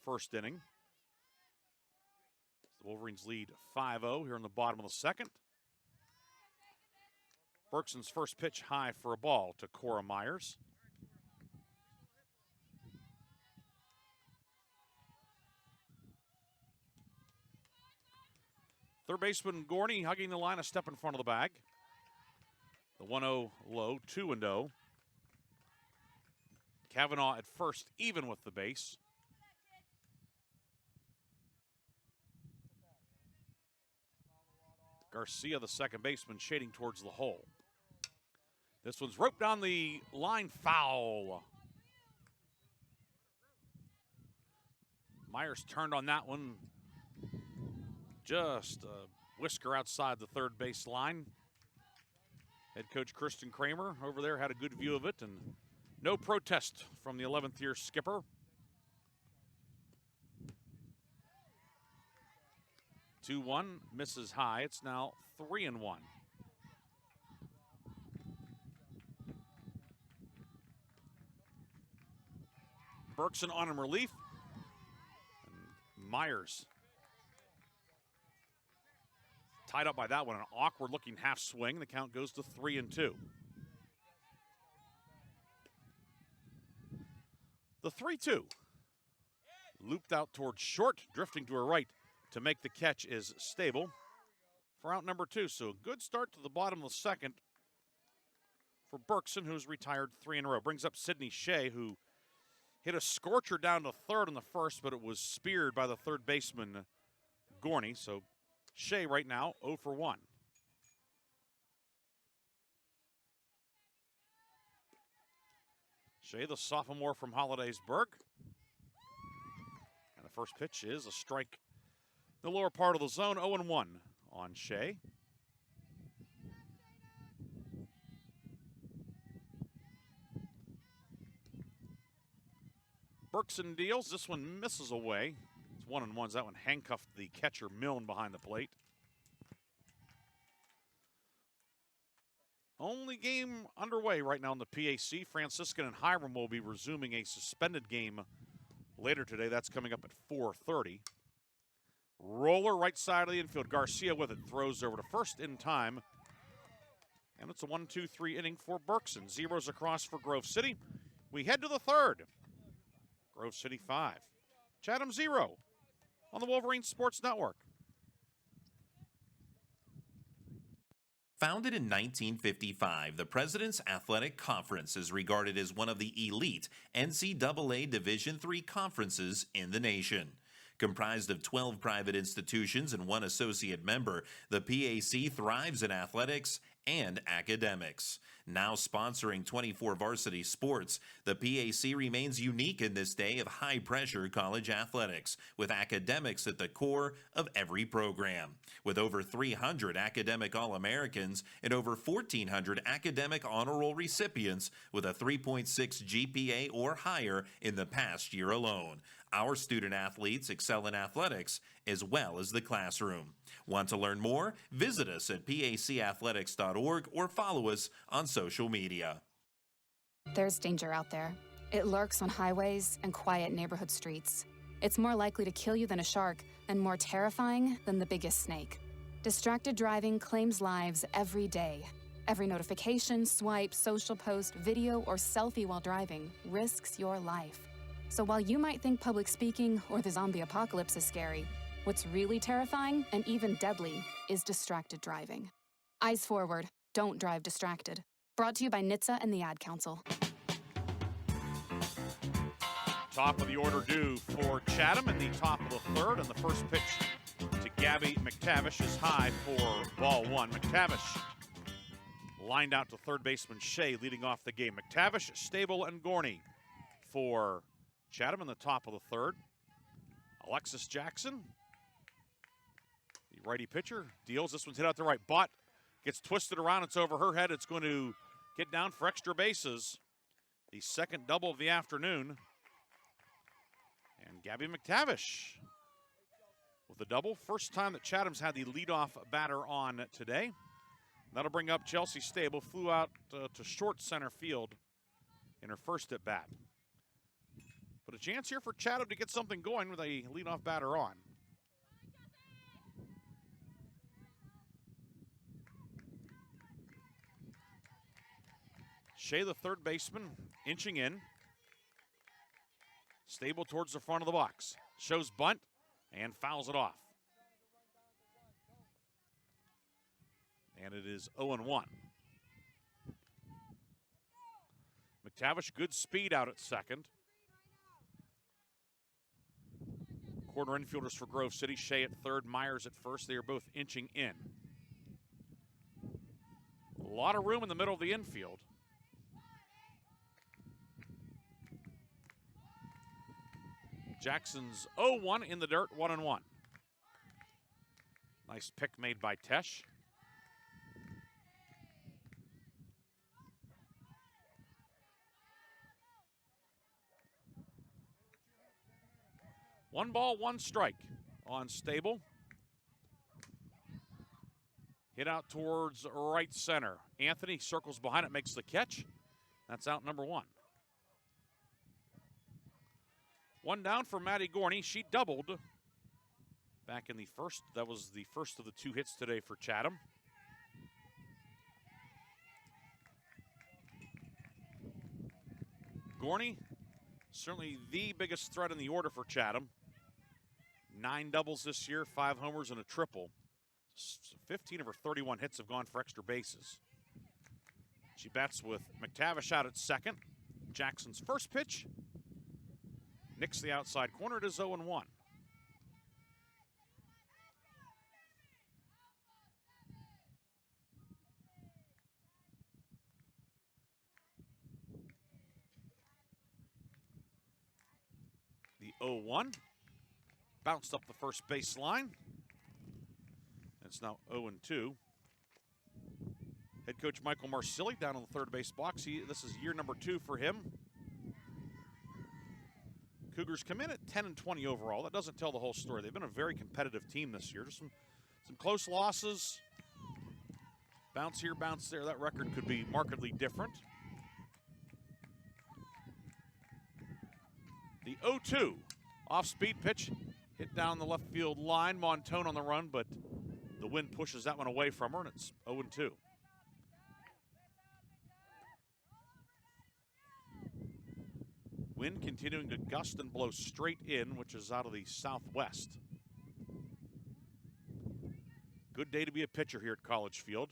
first inning. The Wolverines lead 5-0 here in the bottom of the second. Bergson's first pitch high for a ball to Cora Myers. Third baseman Gorney hugging the line, a step in front of the bag. The 1-0 low, 2-0. Kavanaugh at first, even with the base. Garcia, the second baseman, shading towards the hole. This one's roped down the line, foul. Myers turned on that one. Just a whisker outside the third base line. Head coach Kristen Kramer over there had a good view of it, and no protest from the 11th year skipper. Two 1 misses high. It's now 3-1. Bergson on in relief. And Myers tied up by that one. An awkward looking half swing. The count goes to 3-2. The 3-2. Looped out towards short, drifting to her right to make the catch is Stable for out number 2. So good start to the bottom of the second for Bergson, who's retired 3 in a row. Brings up Sydney Shea, who hit a scorcher down to third in the first, but it was speared by the third baseman, Gorney. So Shea right now 0 for 1. Shea, the sophomore from Hollidaysburg. And the first pitch is a strike in the lower part of the zone, 0-1 on Shea. Bergson deals. This one misses away. It's 1-1. That one handcuffed the catcher Milne behind the plate. Only game underway right now in the PAC. Franciscan and Hiram will be resuming a suspended game later today. That's coming up at 4:30. Roller right side of the infield. Garcia with it. Throws over to first in time. And it's a 1-2-3 inning for Bergson. Zeros across for Grove City. We head to the third. Grove City 5. Chatham 0 on the Wolverine Sports Network. Founded in 1955, the President's Athletic Conference is regarded as one of the elite NCAA Division III conferences in the nation. Comprised of 12 private institutions and 1 associate member, the PAC thrives in athletics and academics. Now sponsoring 24 varsity sports, the PAC remains unique in this day of high-pressure college athletics, with academics at the core of every program. With over 300 academic All-Americans and over 1,400 academic honor roll recipients with a 3.6 GPA or higher in the past year alone, our student athletes excel in athletics as well as the classroom. Want to learn more? Visit us at pacathletics.org or follow us on social media. There's danger out there. It lurks on highways and quiet neighborhood streets. It's more likely to kill you than a shark and more terrifying than the biggest snake. Distracted driving claims lives every day. Every notification, swipe, social post, video, or selfie while driving risks your life. So while you might think public speaking or the zombie apocalypse is scary, what's really terrifying and even deadly is distracted driving. Eyes forward, don't drive distracted. Brought to you by NHTSA and the Ad Council. Top of the order due for Chatham in the top of the third, and the first pitch to Gabby McTavish is high for ball one. McTavish lined out to third baseman Shea, leading off the game. McTavish, Stable, and Gorney for Chatham in the top of the third. Alexis Jackson, the righty pitcher, deals. This one's hit out the right. Butt gets twisted around. It's over her head. It's going to get down for extra bases. The second double of the afternoon. And Gabby McTavish with the double. First time that Chatham's had the leadoff batter on today. That'll bring up Chelsea Stable. Flew out to short center field in her first at bat. But a chance here for Chatham to get something going with a leadoff batter on. Shea, the third baseman, inching in. Stable towards the front of the box. Shows bunt and fouls it off. And it is 0-1. McTavish, good speed out at second. Corner infielders for Grove City. Shea at third, Myers at first. They are both inching in. A lot of room in the middle of the infield. Jackson's 0-1 in the dirt, 1-1. Nice pick made by Tesh. One ball, one strike on Stable. Hit out towards right center. Anthony circles behind it, makes the catch. That's out number one. One down for Maddie Gorney. She doubled back in the first. That was the first of the two hits today for Chatham. Gorney, certainly the biggest threat in the order for Chatham. 9 doubles this year, 5 homers and a triple. 15 of her 31 hits have gone for extra bases. She bats with McTavish out at second. Jackson's first pitch nicks the outside corner. It is 0-1. The 0-1 bounced up the first base line. It's now 0-2. Head coach Michael Marsili down on the third base box. This is year number 2 for him. Cougars come in at 10-20 overall. That doesn't tell the whole story. They've been a very competitive team this year. Just some close losses. Bounce here, bounce there. That record could be markedly different. The 0-2 off-speed pitch hit down the left field line. Montone on the run, but the wind pushes that one away from her, and it's 0-2. Wind continuing to gust and blow straight in, which is out of the southwest. Good day to be a pitcher here at College Field.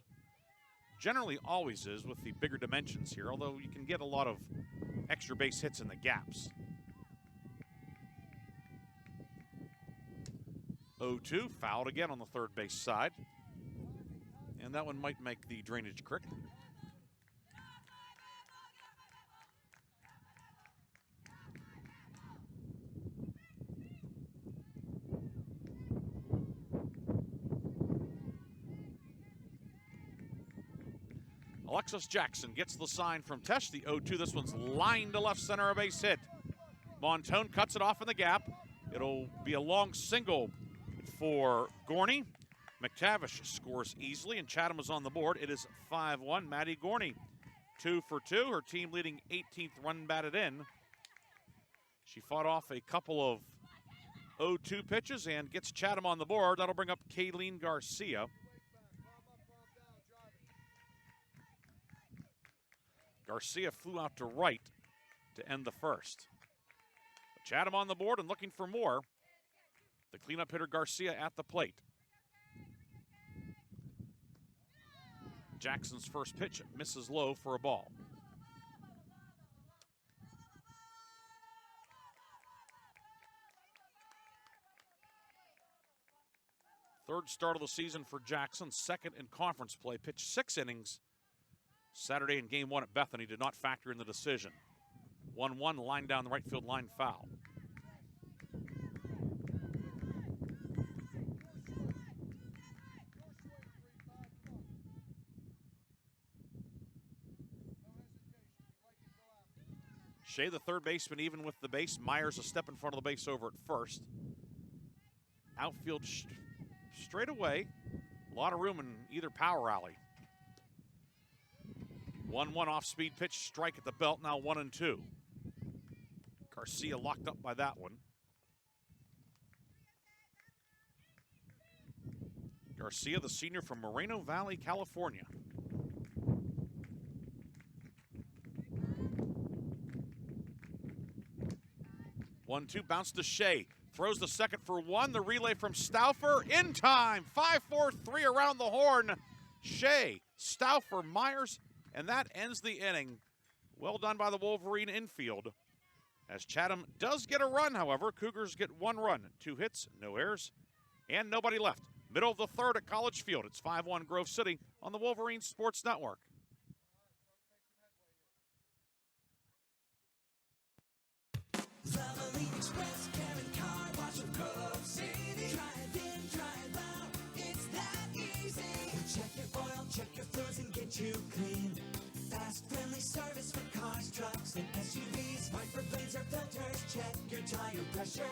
Generally always is with the bigger dimensions here, although you can get a lot of extra base hits in the gaps. 0-2, fouled again on the third base side. And that one might make the drainage creek. Alexis Jackson gets the sign from Tesh, the 0-2. This one's lined to left center, a base hit. Montone cuts it off in the gap. It'll be a long single for Gorney. McTavish scores easily, and Chatham is on the board. It is 5-1. Maddie Gorney, 2 for 2. Her team leading 18th run batted in. She fought off a couple of 0-2 pitches and gets Chatham on the board. That'll bring up Kayleen Garcia. Garcia flew out to right to end the first. Chatham on the board and looking for more. The cleanup hitter Garcia at the plate. Jackson's first pitch misses low for a ball. Third start of the season for Jackson, second in conference play, pitched 6 innings. Saturday in game 1 at Bethany did not factor in the decision. 1-1, line down the right field line, foul. Shea, the third baseman, even with the base. Myers a step in front of the base over at first. Outfield straight away. A lot of room in either power alley. 1-1 off-speed pitch, strike at the belt, now 1-2. Garcia locked up by that one. Garcia, the senior from Moreno Valley, California. One-two, bounce to Shea. Throws the second for 1. The relay from Stauffer in time. 5-4-3 around the horn. Shea, Stauffer, Myers, and that ends the inning. Well done by the Wolverine infield. As Chatham does get a run, however, Cougars get 1 run, 2 hits, no errors, and nobody left. Middle of the third at College Field. It's 5-1 Grove City on the Wolverine Sports Network. Valvoline Express, Karen Car Wash of Grove City. Drive in, drive out, it's that easy. Check your oil, check your fluids, and get you clean. Fast, friendly service for cars, trucks, and SUVs. Wiper blades or filters, check your tire pressure.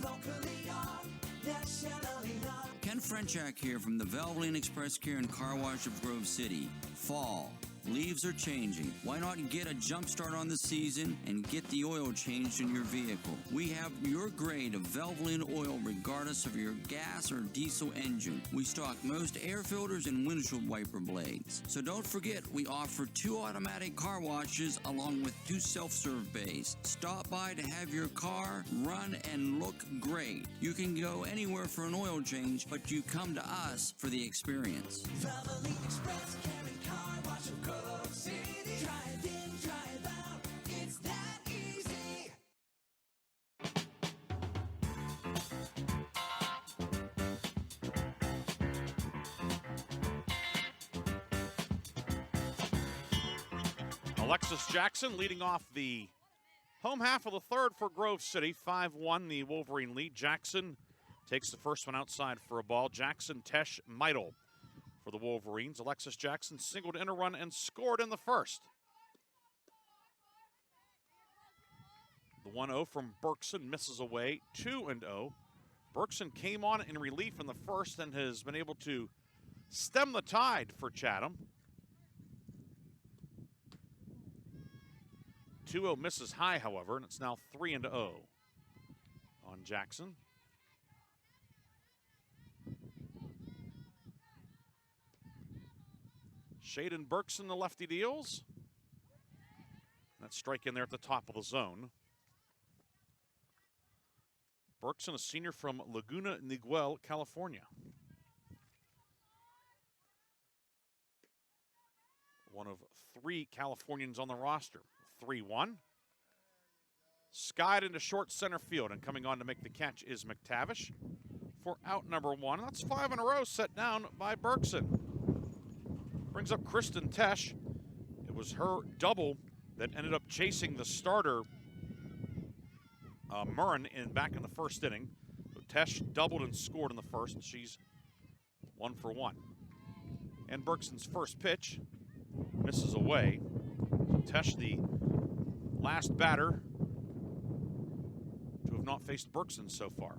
Locally owned, nationally known. Ken Frenchak here from the Valvoline Express Care and Car Wash of Grove City. Fall. Leaves are changing. Why not get a jump start on the season and get the oil changed in your vehicle? We have your grade of Valvoline oil regardless of your gas or diesel engine. We stock most air filters and windshield wiper blades. So don't forget, we offer 2 automatic car washes along with 2 self-serve bays. Stop by to have your car run and look great. You can go anywhere for an oil change, but you come to us for the experience. Valvoline Express, Karen Car Wash of Grove City. Drive in, drive out, it's that easy. Alexis Jackson leading off the home half of the third for Grove City. 5-1 the Wolverine lead. Jackson takes the first one outside for a ball. Jackson, Tesh, Meidel for the Wolverines. Alexis Jackson singled in a run and scored in the first. The 1-0 from Berkson misses away. 2-0. Berkson came on in relief in the first and has been able to stem the tide for Chatham. 2-0 misses high, however, and it's now 3-0 on Jackson. Shaden Berkson, the lefty deals. That strike in there at the top of the zone. Berkson, a senior from Laguna Niguel, California. One of 3 Californians on the roster. 3-1. Skied into short center field, and coming on to make the catch is McTavish for out number 1. That's 5 in a row set down by Berkson. Brings up Kristen Tesh. It was her double that ended up chasing the starter, Murren, back in the first inning. So Tesh doubled and scored in the first. She's 1 for 1. And Bergson's first pitch misses away. So Tesh, the last batter to have not faced Bergson so far.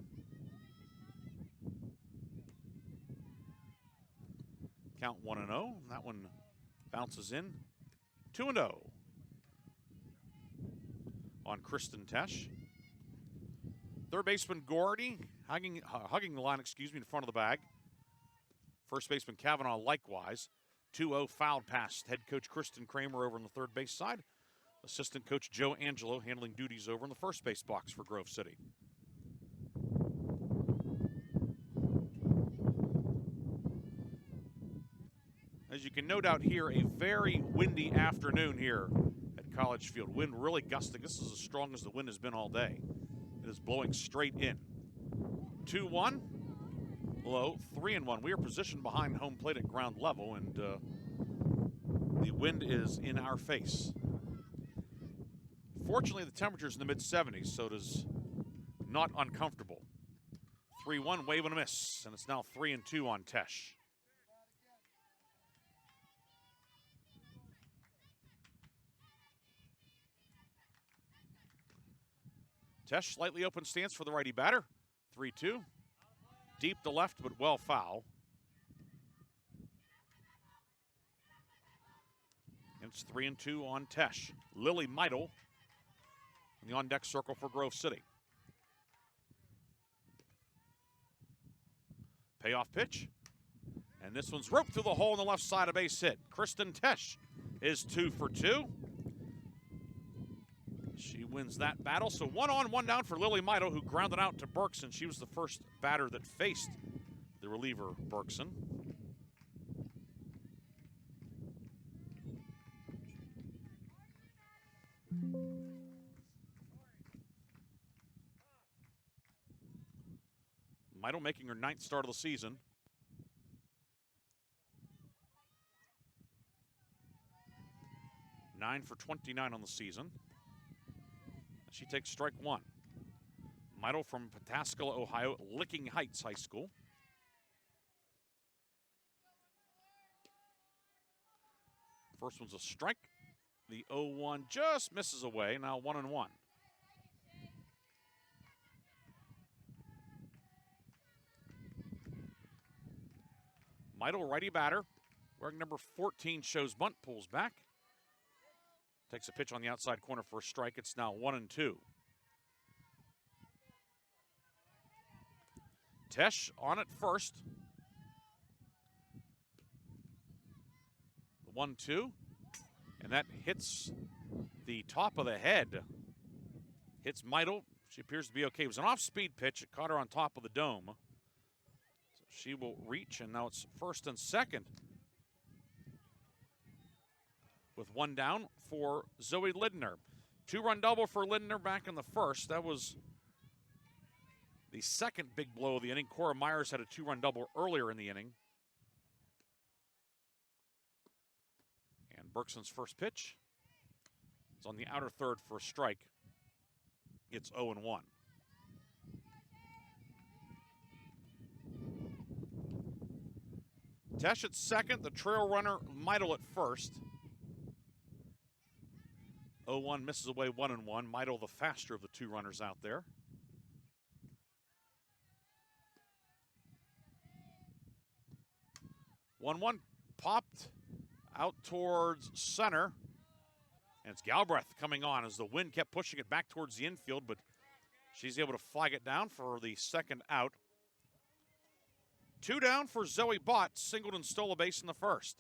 Count 1-0. That one bounces in. 2-0 on Kristen Tesh. Third baseman Gordy hugging the line, in front of the bag. First baseman Kavanaugh likewise. 2-0 fouled past head coach Kristen Kramer over on the third base side. Assistant coach Joe Angelo handling duties over in the first base box for Grove City. As you can no doubt hear, a very windy afternoon here at College Field. Wind really gusting. This is as strong as the wind has been all day. It is blowing straight in. 2-1, low, 3-1. We are positioned behind home plate at ground level, and the wind is in our face. Fortunately, the temperature's in the mid-70s, so it is not uncomfortable. 3-1, wave and a miss, and it's now 3-2 on Tesh. Tesh, slightly open stance for the righty batter. 3-2. Deep to left, but well foul. And it's 3-2 on Tesh. Lily Meidel in the on-deck circle for Grove City. Payoff pitch. And this one's roped through the hole on the left side, a base hit. Kristen Tesh is 2 for 2. She wins that battle. So 1 on, 1 down for Lily Meidel, who grounded out to Bergson. She was the first batter that faced the reliever, Bergson. Meidel making her 9th start of the season. Nine for 29 on the season. She takes strike 1. Meidel from Pataskala, Ohio, Licking Heights High School. First one's a strike. The 0-1 just misses away. Now 1-1. Meidel, righty batter, wearing number 14, shows bunt, pulls back. Takes a pitch on the outside corner for a strike. It's now 1-2. Tesh on it first. The 1-2. And that hits the top of the head. Hits Meidel. She appears to be okay. It was an off-speed pitch. It caught her on top of the dome. So she will reach, and now it's first and second. With 1 down for Zoe Lindner. 2-run double for Lindner back in the first. That was the second big blow of the inning. Cora Myers had a 2-run double earlier in the inning. And Bergson's first pitch is on the outer third for a strike. It's 0-1. Tesh at second, the trail runner Meidel at first. 0-1 misses away 1-1. Meidel the faster of the two runners out there. One popped out towards center. And it's Galbraith coming on as the wind kept pushing it back towards the infield, but she's able to flag it down for the second out. 2 down for Zoe Bott, singled and stole a base in the first.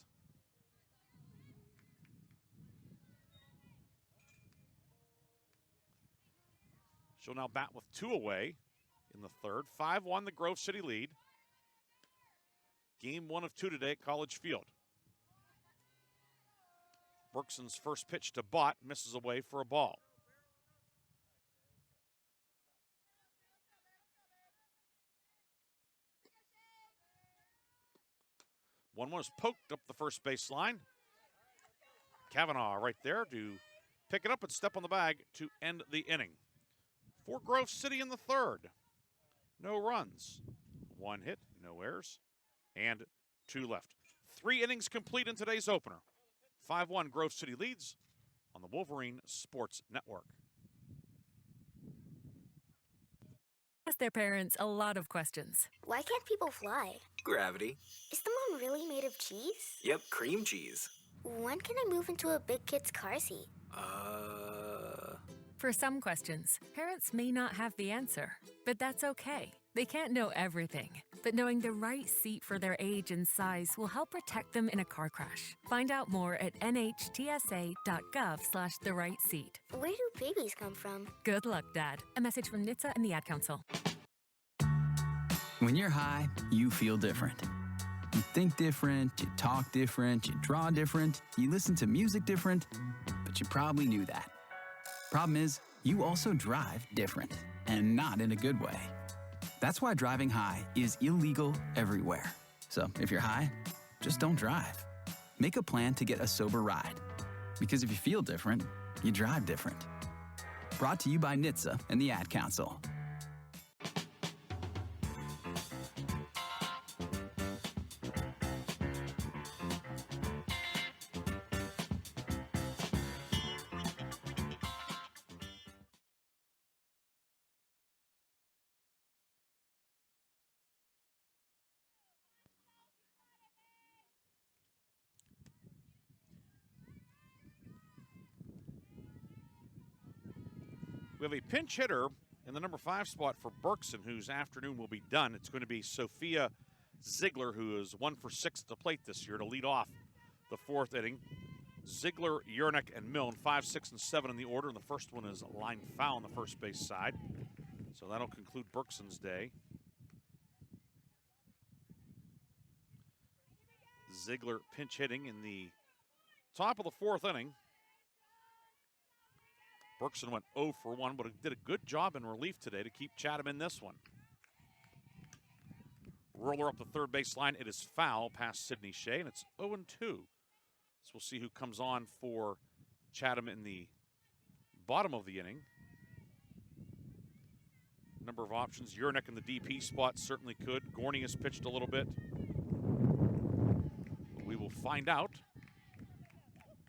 She'll now bat with 2 away in the third. 5-1 the Grove City lead. Game 1 of 2 today at College Field. Bergson's first pitch to Bott misses away for a ball. 1-1 is poked up the first base line. Kavanaugh right there to pick it up and step on the bag to end the inning. For Grove City in the third. No runs. 1 hit, no errors, and 2 left. 3 innings complete in today's opener. 5-1 Grove City leads on the Wolverine Sports Network. Ask their parents a lot of questions. Why can't people fly? Gravity. Is the moon really made of cheese? Yep, cream cheese. When can I move into a big kid's car seat? For some questions, parents may not have the answer, but that's okay. They can't know everything, but knowing the right seat for their age and size will help protect them in a car crash. Find out more at nhtsa.gov/the-right-seat. Where do babies come from? Good luck, Dad. A message from NHTSA and the Ad Council. When you're high, you feel different. You think different, you talk different, you draw different, you listen to music different, but you probably knew that. Problem is, you also drive different, and not in a good way. That's why driving high is illegal everywhere. So if you're high, just don't drive. Make a plan to get a sober ride. Because if you feel different, you drive different. Brought to you by NHTSA and the Ad Council. We have a pinch hitter in the number 5 spot for Berkson, whose afternoon will be done. It's going to be Sophia Ziegler, who is 1 for 6 at the plate this year, to lead off the 4th inning. Ziegler, Yernick, and Milne, 5, 6, and 7 in the order. And the first one is line foul on the first base side. So that'll conclude Berkson's day. Ziegler pinch hitting in the top of the 4th inning. Berkson went 0 for 1, but did a good job in relief today to keep Chatham in this one. Roller up the third base line. It is foul past Sidney Shea, and it's 0-2. So we'll see who comes on for Chatham in the bottom of the inning. Number of options. Yernick in the DP spot certainly could. Gorney has pitched a little bit. We will find out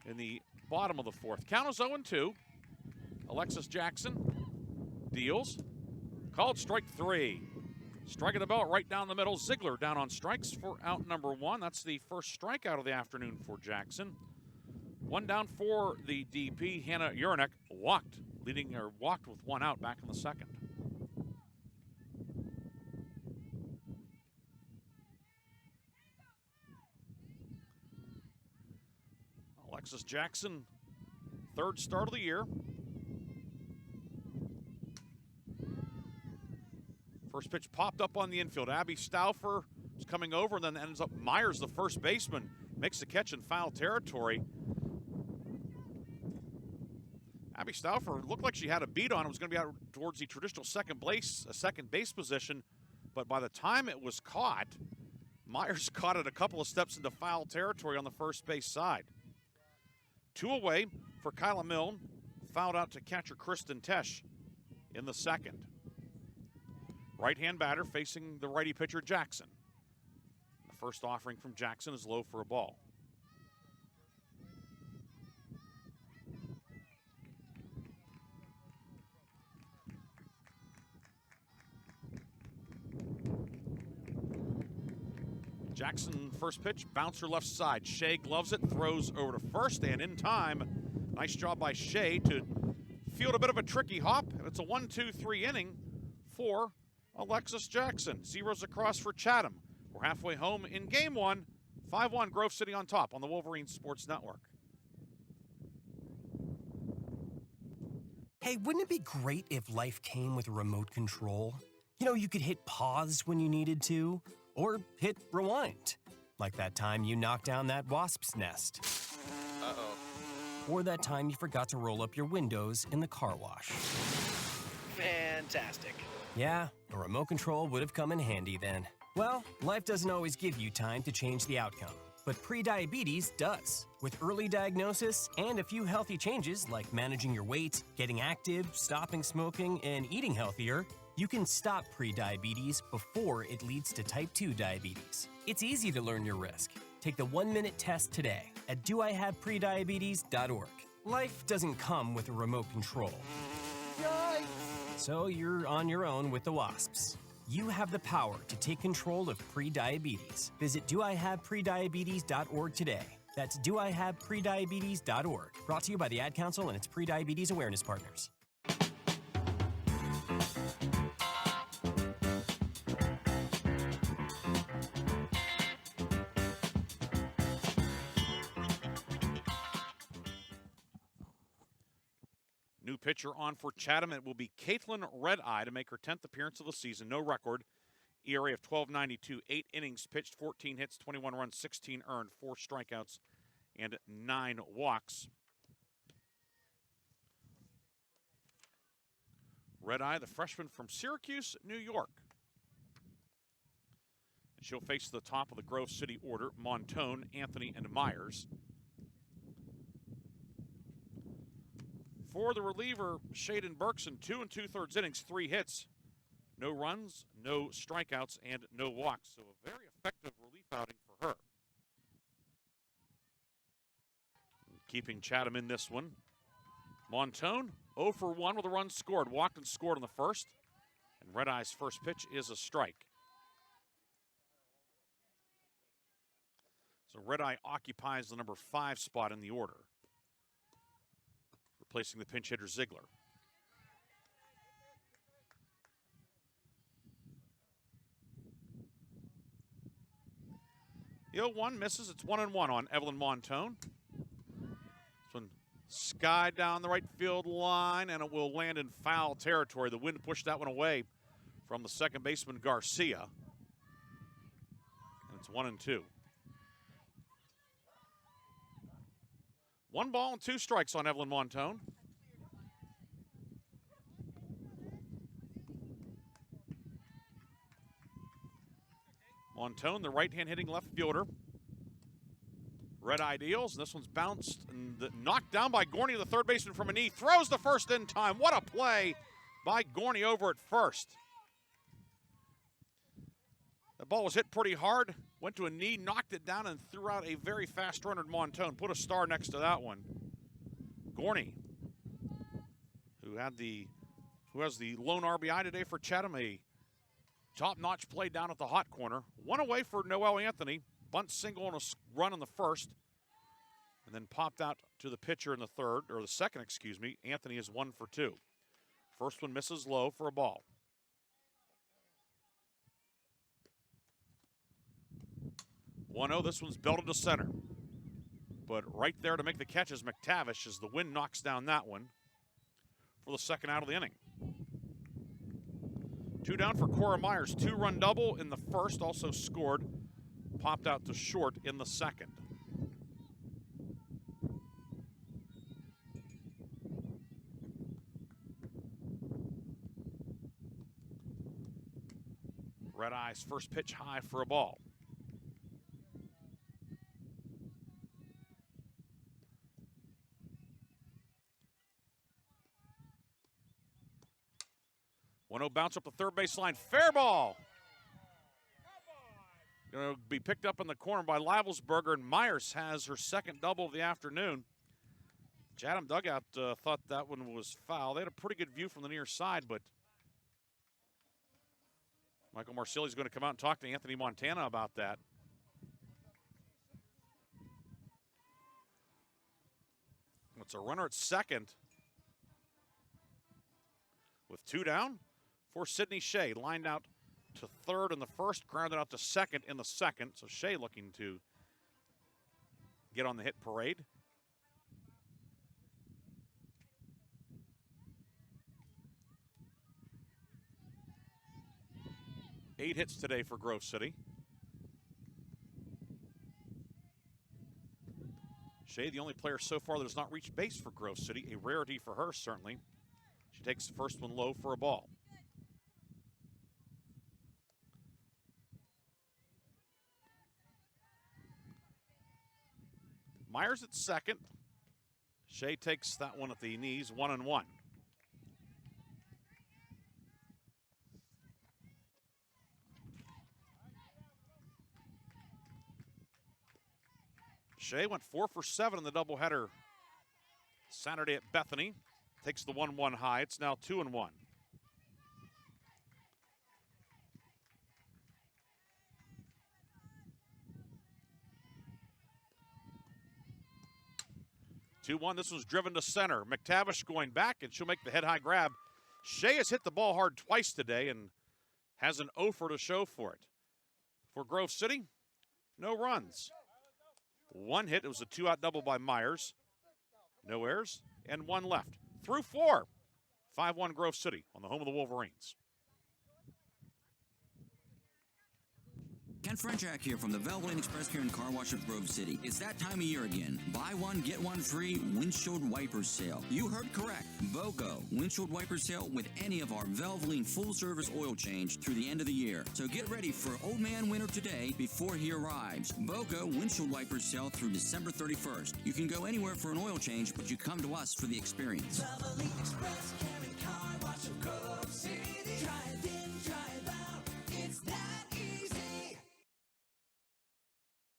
in the bottom of the 4th. Count is 0-2. Alexis Jackson deals. Called strike 3. Striking the belt right down the middle. Ziegler down on strikes for out number 1. That's the first strikeout of the afternoon for Jackson. 1 down for the DP. Hannah Yernick walked with 1 out back in the 2nd. Alexis Jackson, 3rd start of the year. First pitch popped up on the infield. Abby Stauffer is coming over, and then ends up Myers, the first baseman, makes the catch in foul territory. Abby Stauffer looked like she had a beat on. It was going to be out towards the traditional second base position, but by the time it was caught, Myers caught it a couple of steps into foul territory on the first base side. 2 away for Kyla Milne, fouled out to catcher Kristen Tesh in the 2nd. Right-hand batter facing the righty pitcher, Jackson. The first offering from Jackson is low for a ball. Jackson, first pitch, bouncer left side. Shea gloves it, throws over to first, and in time. Nice job by Shea to field a bit of a tricky hop, and it's a 1-2-3 inning for Alexis Jackson. Zeros across for Chatham. We're halfway home in game 1. 5-1 Grove City on top on the Wolverine Sports Network. Hey, wouldn't it be great if life came with a remote control? You know, you could hit pause when you needed to, or hit rewind. Like that time you knocked down that wasp's nest. Uh-oh. Or that time you forgot to roll up your windows in the car wash. Fantastic. Yeah, a remote control would have come in handy then. Well, life doesn't always give you time to change the outcome, but prediabetes does. With early diagnosis and a few healthy changes like managing your weight, getting active, stopping smoking, and eating healthier, you can stop prediabetes before it leads to type 2 diabetes. It's easy to learn your risk. Take the 1-minute test today at doihaveprediabetes.org. Life doesn't come with a remote control. Yikes! So you're on your own with the wasps. You have the power to take control of prediabetes. Visit doihaveprediabetes.org today. That's doihaveprediabetes.org. Brought to you by the Ad Council and its prediabetes awareness partners. New pitcher on for Chatham. It will be Caitlin Red-Eye to make her 10th appearance of the season. No record. ERA of 12.92, 8 innings pitched, 14 hits, 21 runs, 16 earned, 4 strikeouts, and 9 walks. Red-Eye, the freshman from Syracuse, New York. And she'll face the top of the Grove City order, Montone, Anthony, and Myers. For the reliever, Shaden Berkson, 2 2/3 innings, 3 hits, no runs, no strikeouts, and no walks. So a very effective relief outing for her. Keeping Chatham in this one. Montone, 0 for 1 with a run scored. Walked and scored in the first. And Red-Eye's first pitch is a strike. So Red-Eye occupies the number 5 spot in the order, replacing the pinch hitter Ziegler. The 0-1 misses. It's 1-1 on Evelyn Montone. This one skied down the right field line, and it will land in foul territory. The wind pushed that one away from the second baseman Garcia. And it's 1-2. 1 ball and 2 strikes on Evelyn Montone. Montone, the right-hand hitting left fielder. Red-Eye deals, and this one's bounced and knocked down by Gorney, the third baseman, from a knee. Throws the first in time. What a play by Gorney over at first. The ball was hit pretty hard, went to a knee, knocked it down, and threw out a very fast runner, Montone. Put a star next to that one. Gorney, who has the lone RBI today for Chatham, a top-notch play down at the hot corner. 1 away for Noelle Anthony. Bunt single and a run in the first. And then popped out to the pitcher in the third, or the second, excuse me. Anthony is 1 for 2. First one misses low for a ball. 1-0, this one's belted to center. But right there to make the catch is McTavish as the wind knocks down that one for the second out of the inning. 2 down for Cora Myers. 2-run double in the first, also scored. Popped out to short in the second. Red-Eye's first pitch high for a ball. One 0 bounce up the third base line. Fair ball. Going to be picked up in the corner by Lavelsberger, and Myers has her second double of the afternoon. Chatham dugout thought that one was foul. They had a pretty good view from the near side, but Michael Marsilli is going to come out and talk to Anthony Montana about that. It's a runner at second with 2 down for Sydney Shea. Lined out to third in the first, grounded out to second in the second. So Shea looking to get on the hit parade. Eight hits today for Grove City. Shea, the only player so far that has not reached base for Grove City, a rarity for her, certainly. She takes the first one low for a ball. Myers at second. Shea takes that one at the knees, 1-1. Shea went 4 for 7 in the doubleheader Saturday at Bethany. Takes the 1-1 high. It's now 2-1. This was driven to center. McTavish going back, and she'll make the head-high grab. Shea has hit the ball hard twice today and has an offer to show for it. For Grove City, no runs. One hit, it was a 2-out double by Myers. No errors, and one left. Through 4. 5-1 Grove City on the home of the Wolverines. Ken Frenchak here from the Valvoline Express Care and Car Wash of Grove City. It's that time of year again. Buy one, get one free windshield wiper sale. You heard correct. BOGO windshield wiper sale with any of our Valvoline full-service oil change through the end of the year. So get ready for Old Man Winter today before he arrives. BOGO windshield wiper sale through December 31st. You can go anywhere for an oil change, but you come to us for the experience. Valvoline Express Care and Car Wash of Grove City. Drive in, drive out. It's that easy.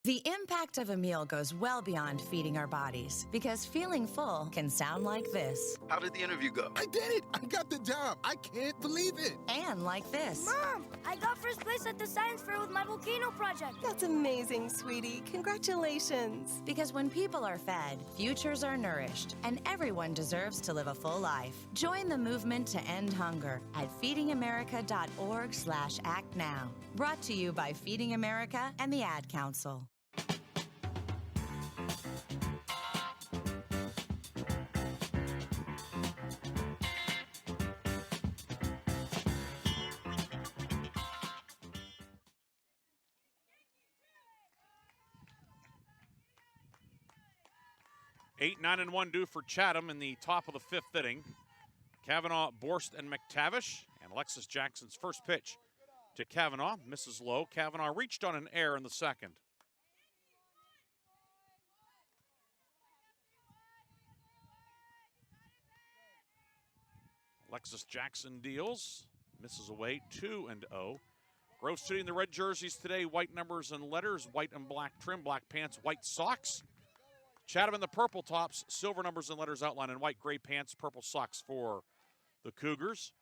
The impact of a meal goes well beyond feeding our bodies, because feeling full can sound like this. How did the interview go? I did it! I got the job! I can't believe it! And like this. Mom, I got first place at the science fair with my volcano project. That's amazing, sweetie. Congratulations. Because when people are fed, futures are nourished, and everyone deserves to live a full life. Join the movement to end hunger at feedingamerica.org/act now. Brought to you by Feeding America and the Ad Council. Eight, 9, and 1 due for Chatham in the top of the 5th inning. Kavanaugh, Borst, and McTavish. And Alexis Jackson's first pitch to Kavanaugh misses low. Kavanaugh reached on an error in the second. Alexis Jackson deals, misses away, 2-0. Grove City in the red jerseys today, white numbers and letters, white and black trim, black pants, white socks. Chatham in the purple tops, silver numbers and letters outlined in white, gray pants, purple socks for the Cougars.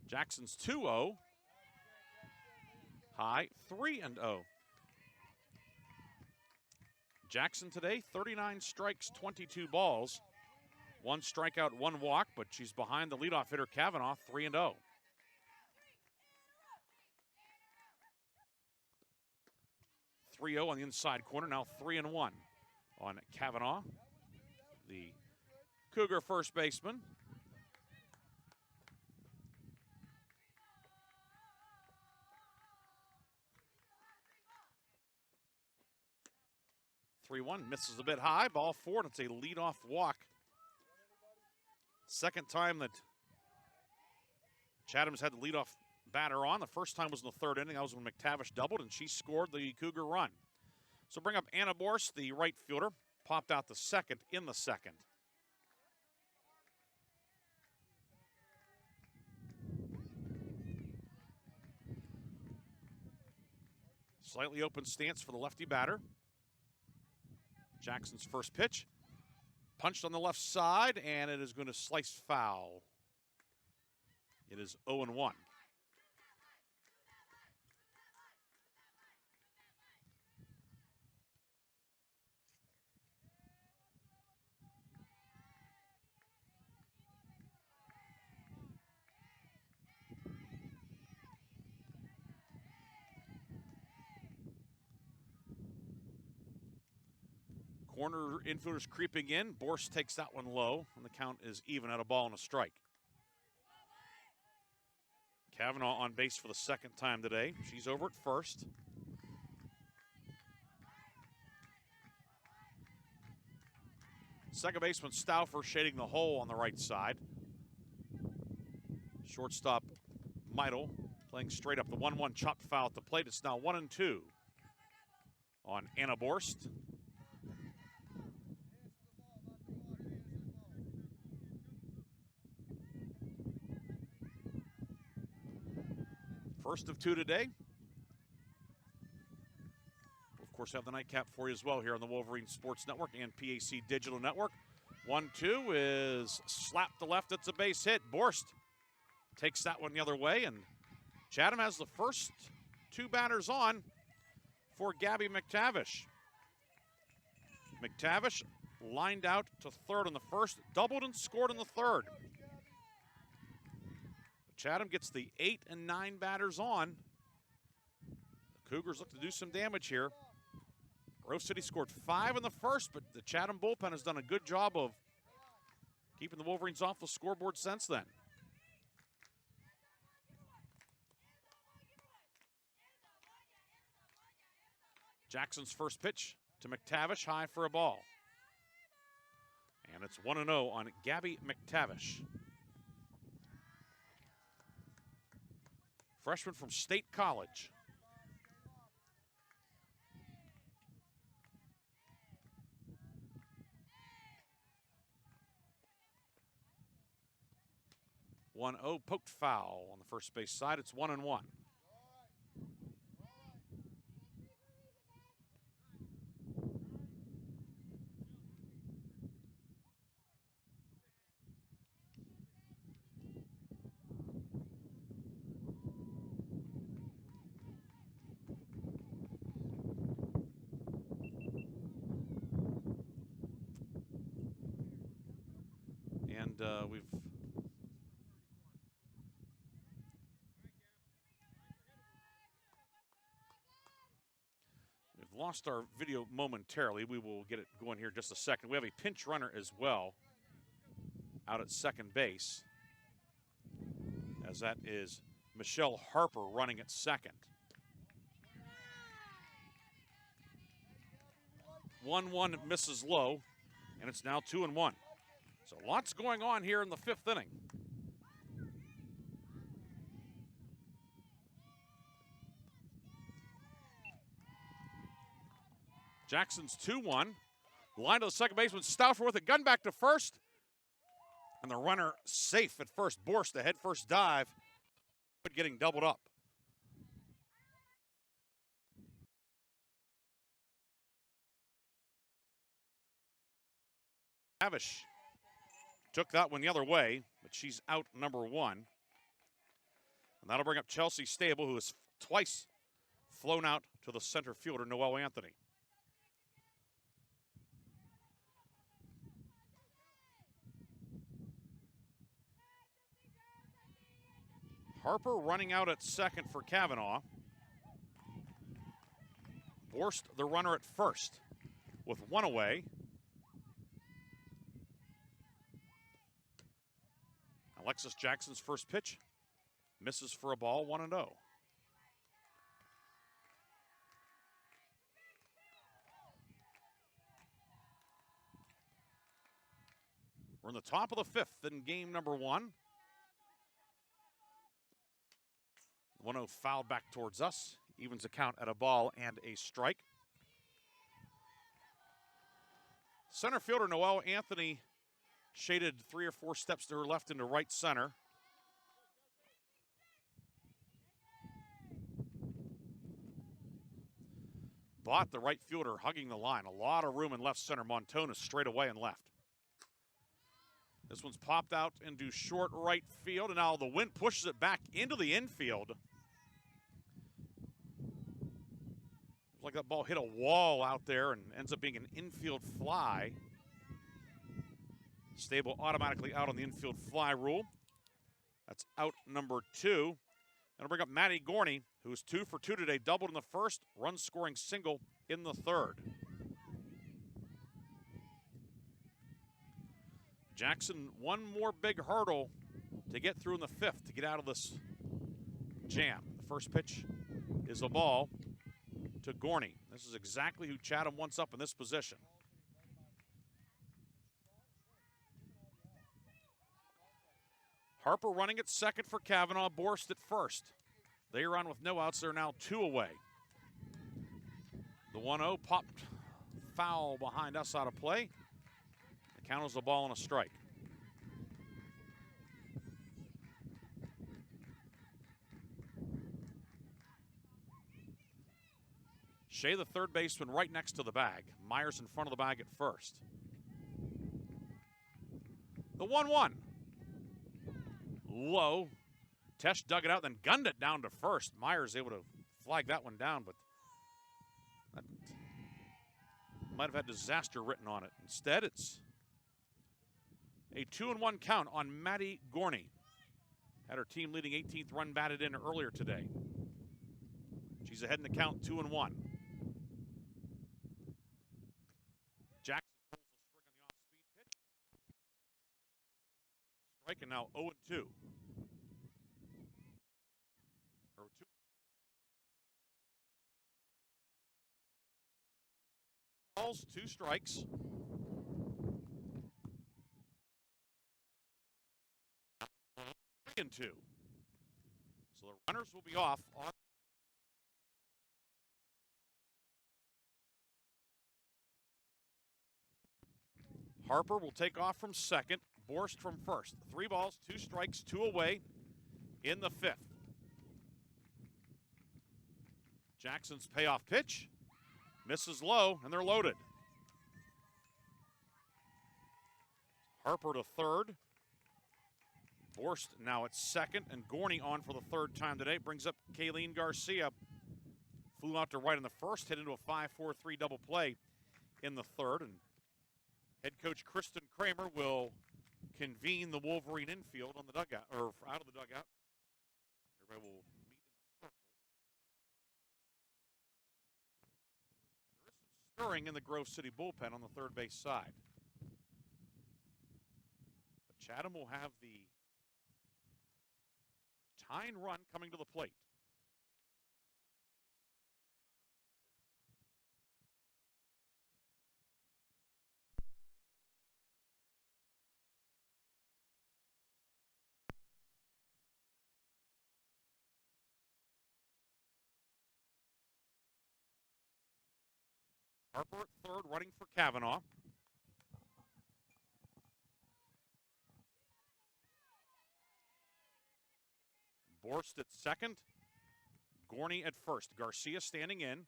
Jackson's 2-0. High, 3-0. Jackson today, 39 strikes, 22 balls. 1 strikeout, 1 walk, but she's behind the leadoff hitter Kavanaugh, 3-0. On the inside corner, now 3-1 on Kavanaugh, the Cougar first baseman. Misses a bit high, ball 4, and it's a leadoff walk. Second time that Chatham's had the leadoff batter on. The first time was in the 3rd inning. That was when McTavish doubled, and she scored the Cougar run. So bring up Anna Borst, the right fielder. Popped out the second in the second. Slightly open stance for the lefty batter. Jackson's first pitch. Punched on the left side, and it is going to slice foul. It is 0-1. Corner infielders creeping in. Borst takes that one low, and the count is even at a ball and a strike. Kavanaugh on base for the second time today. She's over at first. Second baseman Stauffer shading the hole on the right side. Shortstop Meidel playing straight up. The 1-1 chopped foul at the plate. It's now 1-2 on Anna Borst. First of two today. We'll of course, have the nightcap for you as well here on the Wolverine Sports Network and PAC Digital Network. 1-2 is slapped to left. It's a base hit. Borst takes that one the other way, and Chatham has the first two batters on for Gabby McTavish. McTavish lined out to third in the first, doubled and scored in the third. Chatham gets the 8 and 9 batters on. The Cougars look to do some damage here. Grove City scored 5 in the first, but the Chatham bullpen has done a good job of keeping the Wolverines off the scoreboard since then. Jackson's first pitch to McTavish, high for a ball. And it's 1-0 on Gabby McTavish. Freshman from State College. One 0 poked foul on the first base side. It's 1-1. And we've lost our video momentarily. We will get it going here in just a second. We have a pinch runner as well out at second base, as that is Michelle Harper running at second. 1-1 misses low, and it's now 2-1. So lots going on here in the fifth inning. Jackson's 2-1. Line to the second baseman, Stauffer with a gun back to first. And the runner safe at first. Borst, the head first dive, but getting doubled up. Avish took that one the other way, but she's out number one. And that'll bring up Chelsea Stable, who has twice flown out to the center fielder, Noelle Anthony. Harper running out at second for Kavanaugh. Borst, the runner at first, with one away. Alexis Jackson's first pitch misses for a ball, 1-0. We're in the top of the fifth in game number one. 1-0 fouled back towards us. Evens the count at a ball and a strike. Center fielder Noelle Anthony shaded 3 or 4 steps to her left into right center. Bought the right fielder hugging the line. A lot of room in left center. Montona straight away and left. This one's popped out into short right field, and now the wind pushes it back into the infield. It's like that ball hit a wall out there and ends up being an infield fly. Stable automatically out on the infield fly rule. That's out number 2. That'll bring up Maddie Gorney, who's 2 for 2 today, doubled in the first, run scoring single in the third. Jackson, one more big hurdle to get through in the fifth to get out of this jam. The first pitch is a ball to Gorney. This is exactly who Chatham wants up in this position. Harper running at second for Kavanaugh, Borst at first. They are on with no outs. They're now 2 away. The 1-0 popped foul behind us out of play. The count is the ball and a strike. Shea, the third baseman, right next to the bag. Myers in front of the bag at first. The 1-1. Low. Tesh dug it out, then gunned it down to first. Myers able to flag that one down, but that might have had disaster written on it. Instead, it's a 2-1 count on Maddie Gorney. Had her team leading 18th run batted in earlier today. She's ahead in the count, 2-1. Jackson pulls the string on the off-speed pitch. Strike, and now 0-2. Or 2 balls, 2 strikes. 3-2. So the runners will be off on. Harper will take off from second. Borst from first. 3 balls, 2 strikes, 2 away in the 5th. Jackson's payoff pitch misses low, and they're loaded. Harper to third. Borst now at second, and Gorney on for the 3rd time today. Brings up Kayleen Garcia. Flew out to right in the first, hit into a 5-4-3 double play in the 3rd, and head coach Kristen Kramer will convene the Wolverine infield on the dugout, or out of the dugout. Everybody will meet in the circle. There is some stirring in the Grove City bullpen on the 3rd base side. But Chatham will have the tying run coming to the plate. Harper at third, running for Kavanaugh. Borst at second. Gorney at first. Garcia standing in.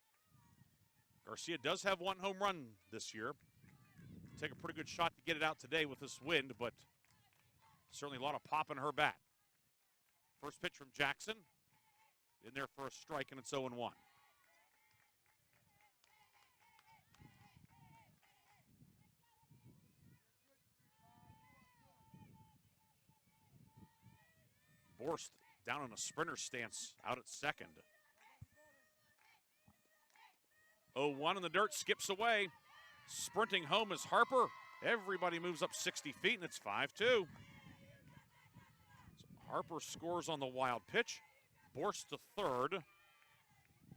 Garcia does have 1 home run this year. Take a pretty good shot to get it out today with this wind, but certainly a lot of pop in her bat. First pitch from Jackson. In there for a strike, and it's 0-1. Borst down in a sprinter stance out at second. 0-1 in the dirt, skips away. Sprinting home is Harper. Everybody moves up 60 feet, and it's 5-2. So Harper scores on the wild pitch. Borst to third.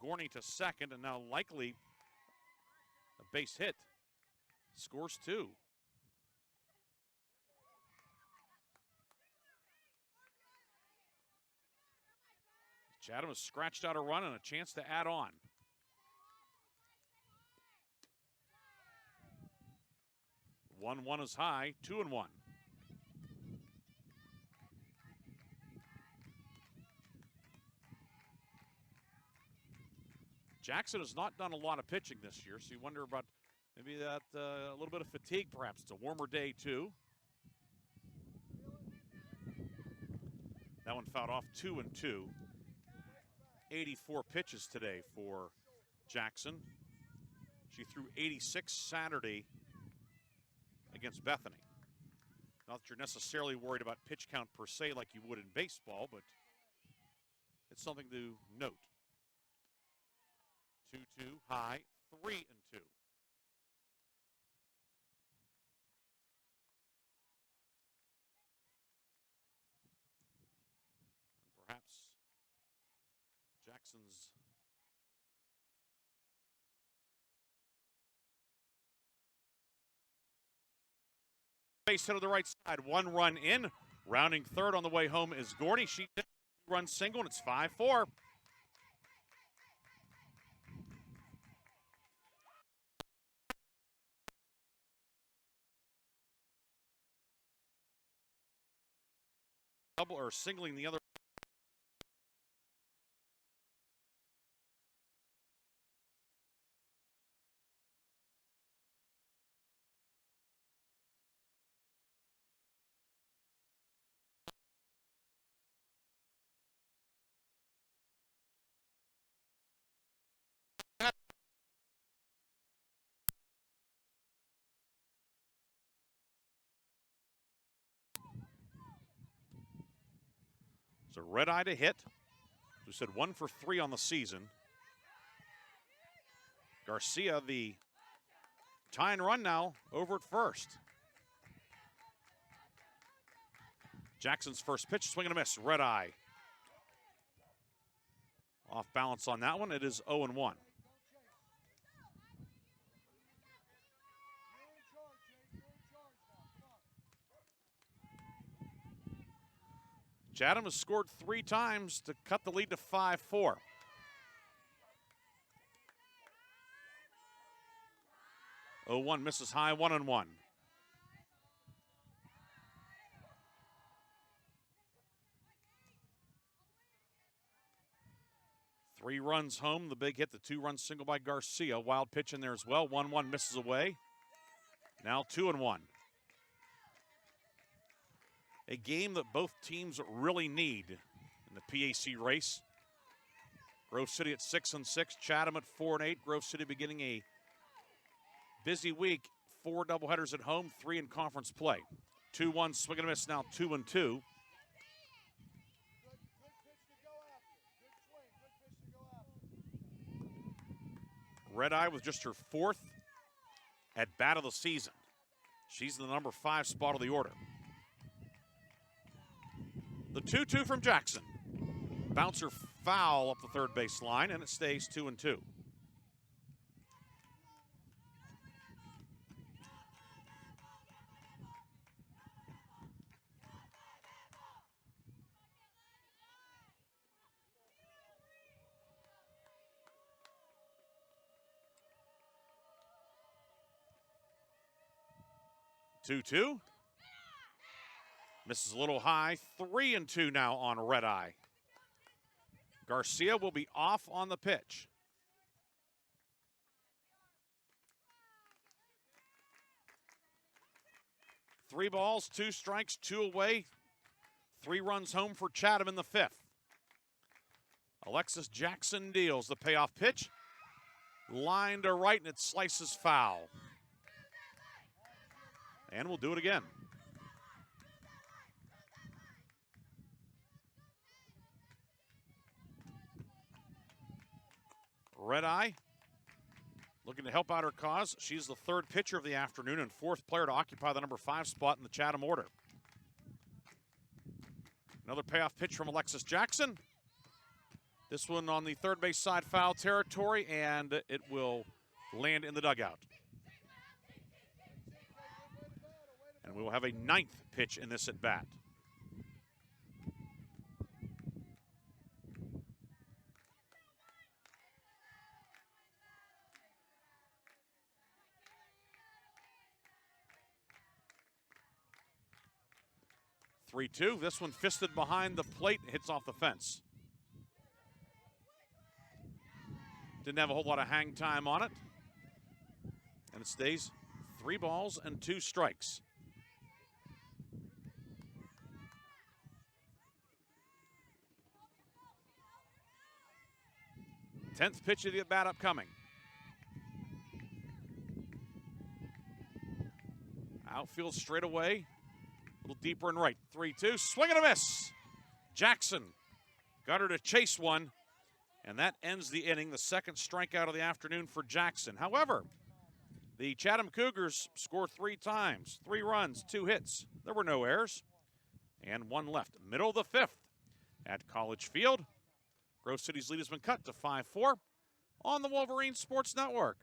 Gorney to second, and now likely a base hit. Scores 2. Chatham has scratched out a run and a chance to add on. One is high, 2-1. Jackson has not done a lot of pitching this year, so you wonder about maybe that a little bit of fatigue perhaps. It's a warmer day too. That one fouled off 2-2. 84 pitches today for Jackson. She threw 86 Saturday against Bethany. Not that you're necessarily worried about pitch count per se like you would in baseball, but it's something to note. 2-2 high, 3-2. And perhaps Jackson's base hit to the right side. 1 run in. Rounding third on the way home is Gorney. She did run single, and it's 5-4. double or singling the other. So red eye to hit. We said 1 for 3 on the season. Garcia, the tie and run now, over at first. Jackson's first pitch, swing and a miss, red eye. Off balance on that one, it is 0-1. Chatham has scored 3 times to cut the lead to 5-4. Oh, 1 misses high, 1-1. Three runs home, the big hit, the 2-run single by Garcia. Wild pitch in there as well. 1-1 misses away. Now 2-1. A game that both teams really need in the PAC race. Grove City at 6-6, Chatham at 4-8. Grove City beginning a busy week. 4 doubleheaders at home, 3 in conference play. 2-1 swing and a miss, now 2-2. Red Eye with just her 4th at bat of the season. She's in the number 5 spot of the order. The 2-2 from Jackson. Bouncer foul up the third base line, and it stays 2-2. Two-two. Misses a little high. 3-2 now on Red Eye. Garcia will be off on the pitch. Three balls, 2 strikes, 2 away. 3 runs home for Chatham in the 5th. Alexis Jackson deals the payoff pitch. Line to right, and it slices foul. And we'll do it again. Red Eye looking to help out her cause. She's the 3rd pitcher of the afternoon and 4th player to occupy the number 5 spot in the Chatham order. Another payoff pitch from Alexis Jackson. This one on the third base side, foul territory, and it will land in the dugout. And we will have a 9th pitch in this at bat. Three-two. This one fisted behind the plate, hits off the fence. Didn't have a whole lot of hang time on it. And it stays 3 balls and 2 strikes. Tenth pitch of the at-bat upcoming. Outfield straight away. A little deeper and right. 3-2. Swing and a miss. Jackson got her to chase one. And that ends the inning. The 2nd strikeout of the afternoon for Jackson. However, the Chatham Cougars score 3 times. 3 runs, 2 hits. There were no errors. And 1 left. Middle of the 5th at College Field. Grove City's lead has been cut to 5-4 on the Wolverine Sports Network.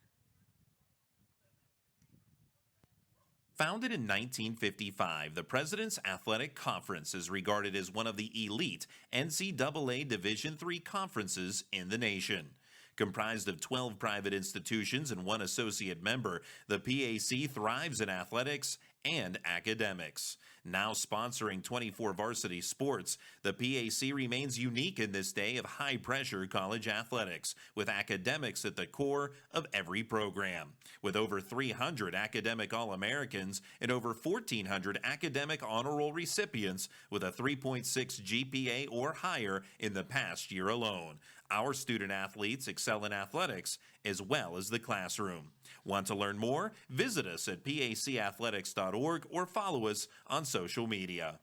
Founded in 1955, the President's Athletic Conference is regarded as one of the elite NCAA Division III conferences in the nation. Comprised of 12 private institutions and 1 associate member, the PAC thrives in athletics and academics. Now sponsoring 24 varsity sports, the PAC remains unique in this day of high-pressure college athletics, with academics at the core of every program. With over 300 academic All-Americans and over 1,400 academic honor roll recipients with a 3.6 GPA or higher in the past year alone, our student athletes excel in athletics as well as the classroom. Want to learn more? Visit us at pacathletics.org or follow us on social media.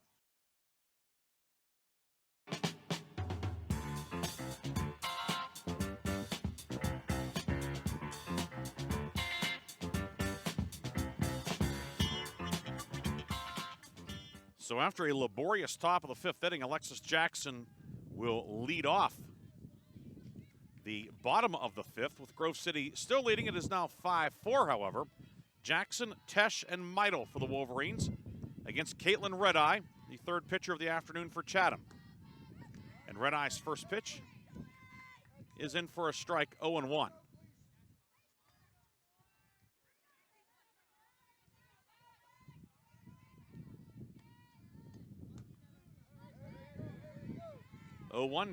So after a laborious top of the fifth inning, Alexis Jackson will lead off the bottom of the fifth, with Grove City still leading. It is now 5-4, however. Jackson, Tesh, and Meidel for the Wolverines against Caitlin Redeye, the third pitcher of the afternoon for Chatham. And Redeye's first pitch is in for a strike, 0-1.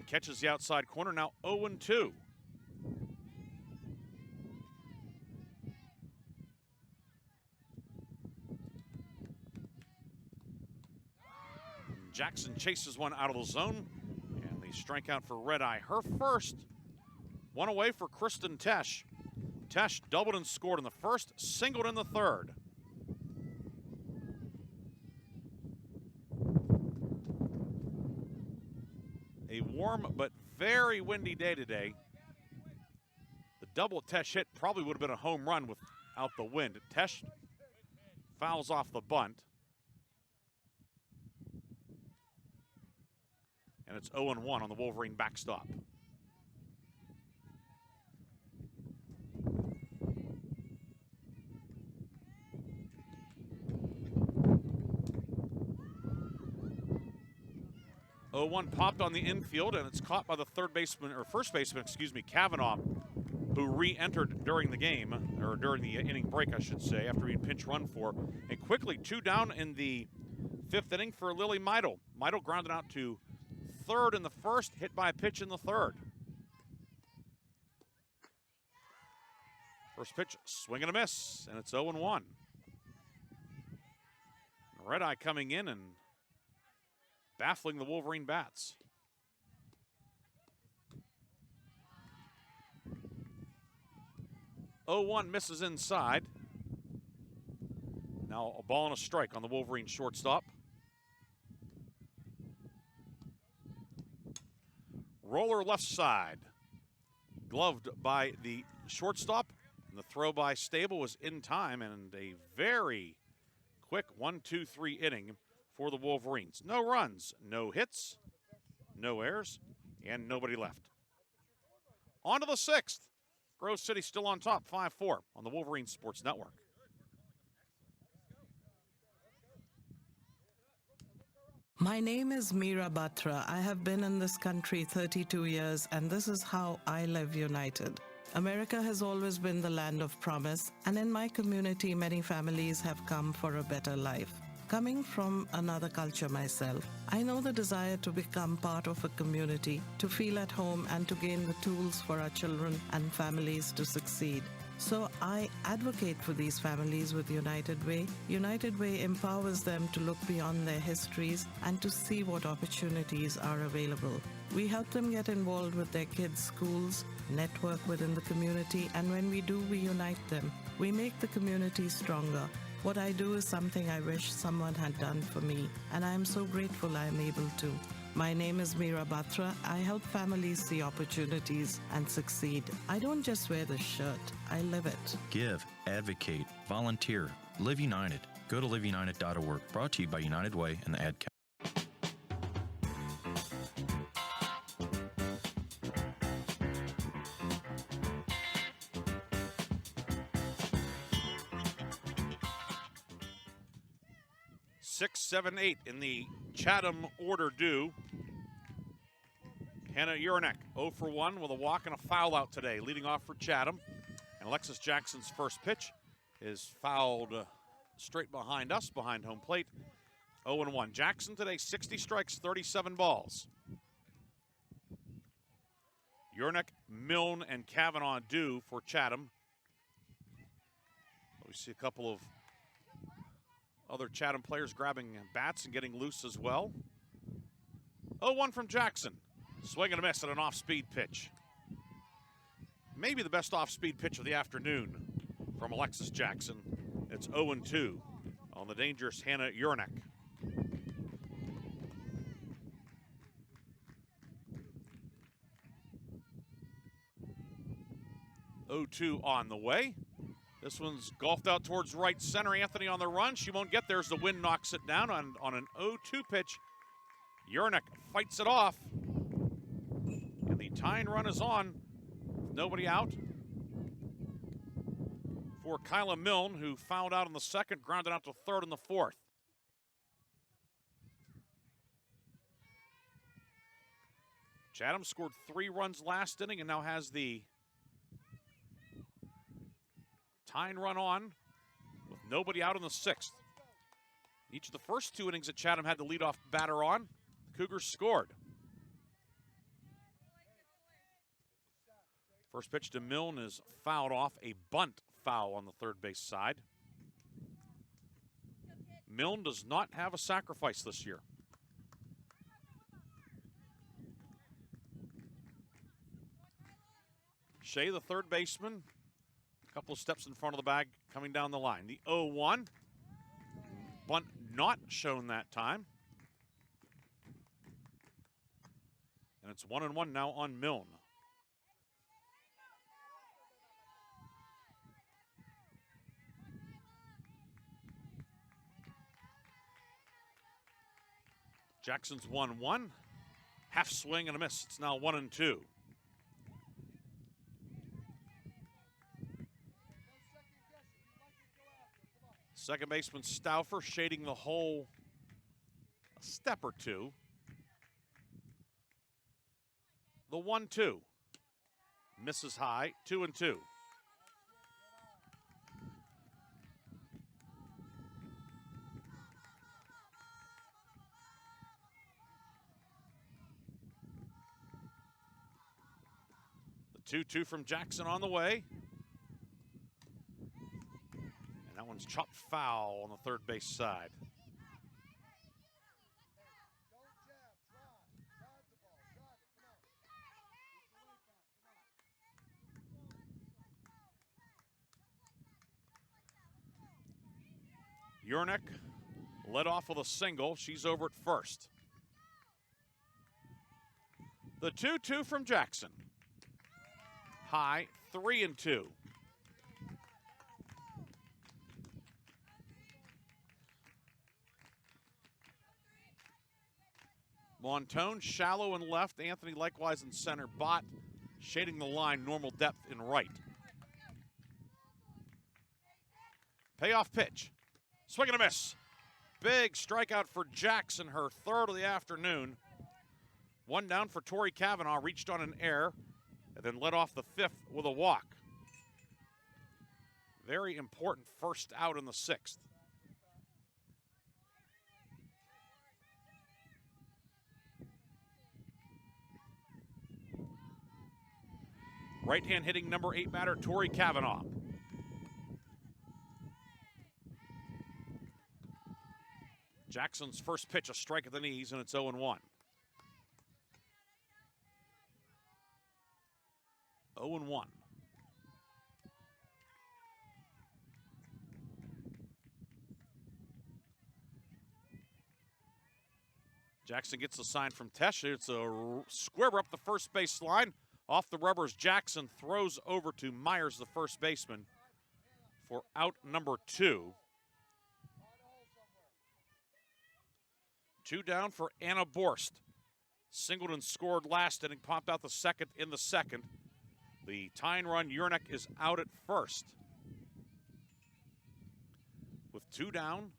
Catches the outside corner, now 0-2. Jackson chases one out of the zone, and the strikeout for Redeye. Her first. One away for Kristen Tesh. Tesh doubled and scored in the first, singled in the third. A warm but very windy day today. The double Tesh hit probably would have been a home run without the wind. Tesh fouls off the bunt. And it's 0-1 on the Wolverine backstop. One popped on the infield, and it's caught by the first baseman, Kavanaugh, who re-entered during the game, or during the inning break, I should say, after being pinch run for. And quickly, two down in the fifth inning for Lily Meidel. Meidel grounded out to third in the first, hit by a pitch in the third. First pitch, swing and a miss, and it's 0-1. Redeye coming in and baffling the Wolverine bats. One misses inside. Now a ball and a strike on the Wolverine shortstop. Roller left side. Gloved by the shortstop. And the throw by Stable was in time, and a very quick 1-2-3 inning for the Wolverines. No runs, no hits, no errors, and nobody left. On to the sixth. Grove City still on top, 5-4 on the Wolverine Sports Network. My name is Meera Batra. I have been in this country 32 years, and this is how I live united. America has always been the land of promise, and in my community, many families have come for a better life. Coming from another culture myself, I know the desire to become part of a community, to feel at home, and to gain the tools for our children and families to succeed. So I advocate for these families with United Way. United Way empowers them to look beyond their histories and to see what opportunities are available. We help them get involved with their kids' schools, network within the community, and when we do, we unite them. We make the community stronger. What I do is something I wish someone had done for me, and I am so grateful I am able to. My name is Meera Batra. I help families see opportunities and succeed. I don't just wear the shirt, I live it. Give, advocate, volunteer, live united. Go to liveunited.org. Brought to you by United Way and the Ad Council. Six, 7, 8 in the Chatham order due. Hannah Uranek, 0 for 1 with a walk and a foul out today, leading off for Chatham. And Alexis Jackson's first pitch is fouled straight behind us, behind home plate. 0-1. Jackson today, 60 strikes, 37 balls. Yernick, Milne, and Kavanaugh due for Chatham. We see a couple of other Chatham players grabbing bats and getting loose as well. 0-1 from Jackson. Swing and a miss at an off-speed pitch. Maybe the best off-speed pitch of the afternoon from Alexis Jackson. It's 0-2 on the dangerous Hannah Yernick. 0-2 on the way. This one's golfed out towards right center. Anthony on the run. She won't get there as the wind knocks it down on an 0-2 pitch. Yernick fights it off. And the tying run is on. Nobody out. For Kyla Milne, who fouled out in the second, grounded out to third in the fourth. Chatham scored 3 runs last inning and now has the tying run on with nobody out in the sixth. Each of the first 2 innings that Chatham had the leadoff batter on, Cougars scored. First pitch to Milne is fouled off, a bunt foul on the third base side. Milne does not have a sacrifice this year. Shea, the third baseman, a couple of steps in front of the bag coming down the line. The 0-1, bunt not shown that time. And it's 1-1 now on Milne. Jackson's 1-1. Half swing and a miss. It's now 1-2. Second baseman Stauffer shading the hole a step or two. The 1-2. Misses high, 2-2. The 2-2 from Jackson on the way. And that one's chopped foul on the third base side. Yernick led off with a single. She's over at first. The 2-2 from Jackson. High, 3-2. Montone, shallow and left. Anthony likewise in center. Bott shading the line, normal depth in right. Payoff pitch. Swing and a miss. Big strikeout for Jackson, her third of the afternoon. One down for Tori Kavanaugh, reached on an error, and then led off the fifth with a walk. Very important first out in the sixth. Right-hand hitting number 8 batter, Tori Kavanaugh. Jackson's first pitch, a strike at the knees, and it's 0-1. 0-1. Jackson gets the sign from Tesh. It's a square up the first base line. Off the rubbers, Jackson throws over to Myers, the first baseman, for out number 2. 2 down for Anna Borst. Singleton scored last inning, popped out the second in the second. The tying run, Yernick is out at first. With 2 down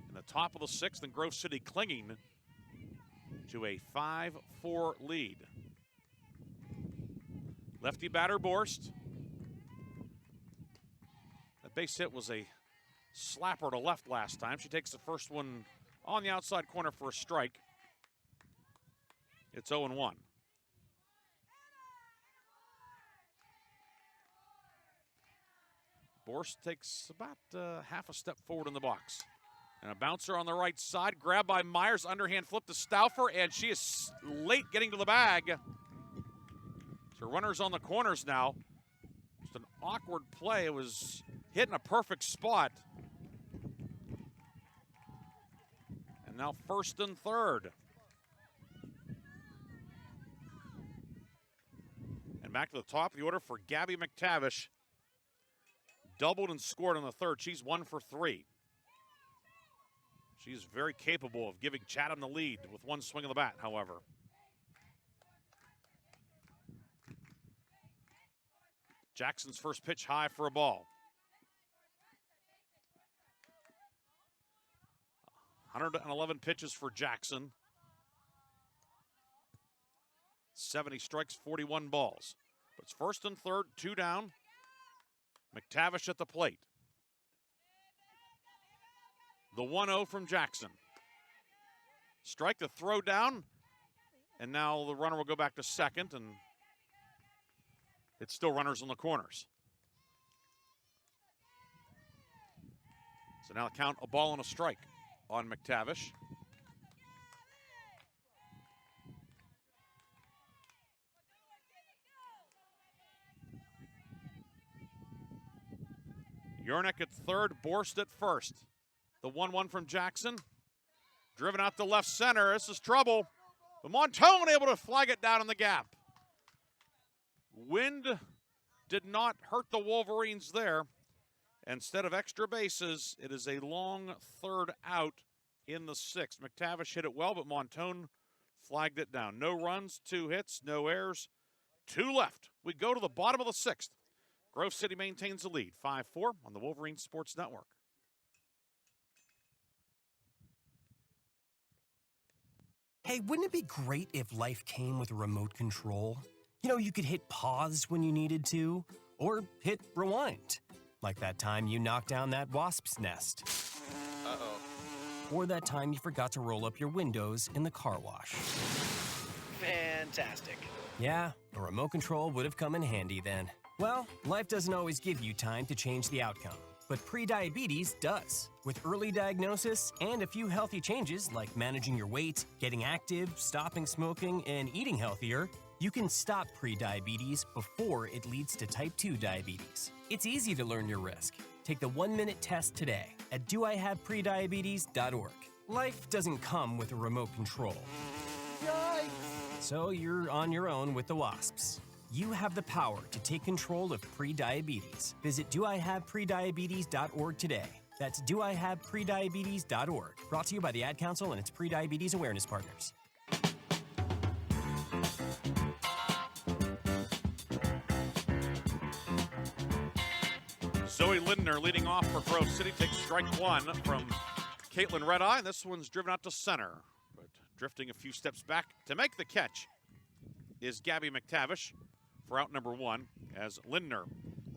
in the top of the sixth, and Grove City clinging to a 5-4 lead. Lefty batter Borst. That base hit was a slapper to left last time. She takes the first one on the outside corner for a strike. It's 0-1. Borst takes about half a step forward in the box. And a bouncer on the right side, grabbed by Myers, underhand flip to Stauffer, and she is late getting to the bag. So runners on the corners now. Just an awkward play. It was hitting a perfect spot. And now first and third. And back to the top of the order for Gabby McTavish. Doubled and scored on the third. She's 1 for 3. She's very capable of giving Chatham the lead with one swing of the bat, however. Jackson's first pitch high for a ball. 111 pitches for Jackson. 70 strikes, 41 balls. But it's first and third, 2 down. McTavish at the plate. The 1-0 from Jackson. Strike the throw down, and now the runner will go back to second, and it's still runners on the corners. So now the count, a ball and a strike on McTavish. Yernick at third, Borst at first. The 1-1 from Jackson. Driven out to left center. This is trouble. But Montone able to flag it down in the gap. Wind did not hurt the Wolverines there. Instead of extra bases, it is a long third out in the 6th. McTavish hit it well, but Montone flagged it down. No runs, 2 hits, no errors, 2 left. We go to the bottom of the 6th. Grove City maintains the lead, 5-4 on the Wolverine Sports Network. Hey, wouldn't it be great if life came with a remote control? You know, you could hit pause when you needed to, or hit rewind. Like that time you knocked down that wasp's nest. Uh-oh. Or that time you forgot to roll up your windows in the car wash. Fantastic. Yeah, a remote control would have come in handy then. Well, life doesn't always give you time to change the outcome, but prediabetes does. With early diagnosis and a few healthy changes like managing your weight, getting active, stopping smoking, and eating healthier, you can stop prediabetes before it leads to type 2 diabetes. It's easy to learn your risk. Take the 1-minute test today at doihaveprediabetes.org. Life doesn't come with a remote control. Yikes! So you're on your own with the wasps. You have the power to take control of prediabetes. Visit doihaveprediabetes.org today. That's doihaveprediabetes.org. Brought to you by the Ad Council and its prediabetes awareness partners. Zoe Lindner leading off for Grove City takes strike 1 from Caitlin Redeye. This one's driven out to center, but drifting a few steps back to make the catch is Gabby McTavish for out number 1, as Lindner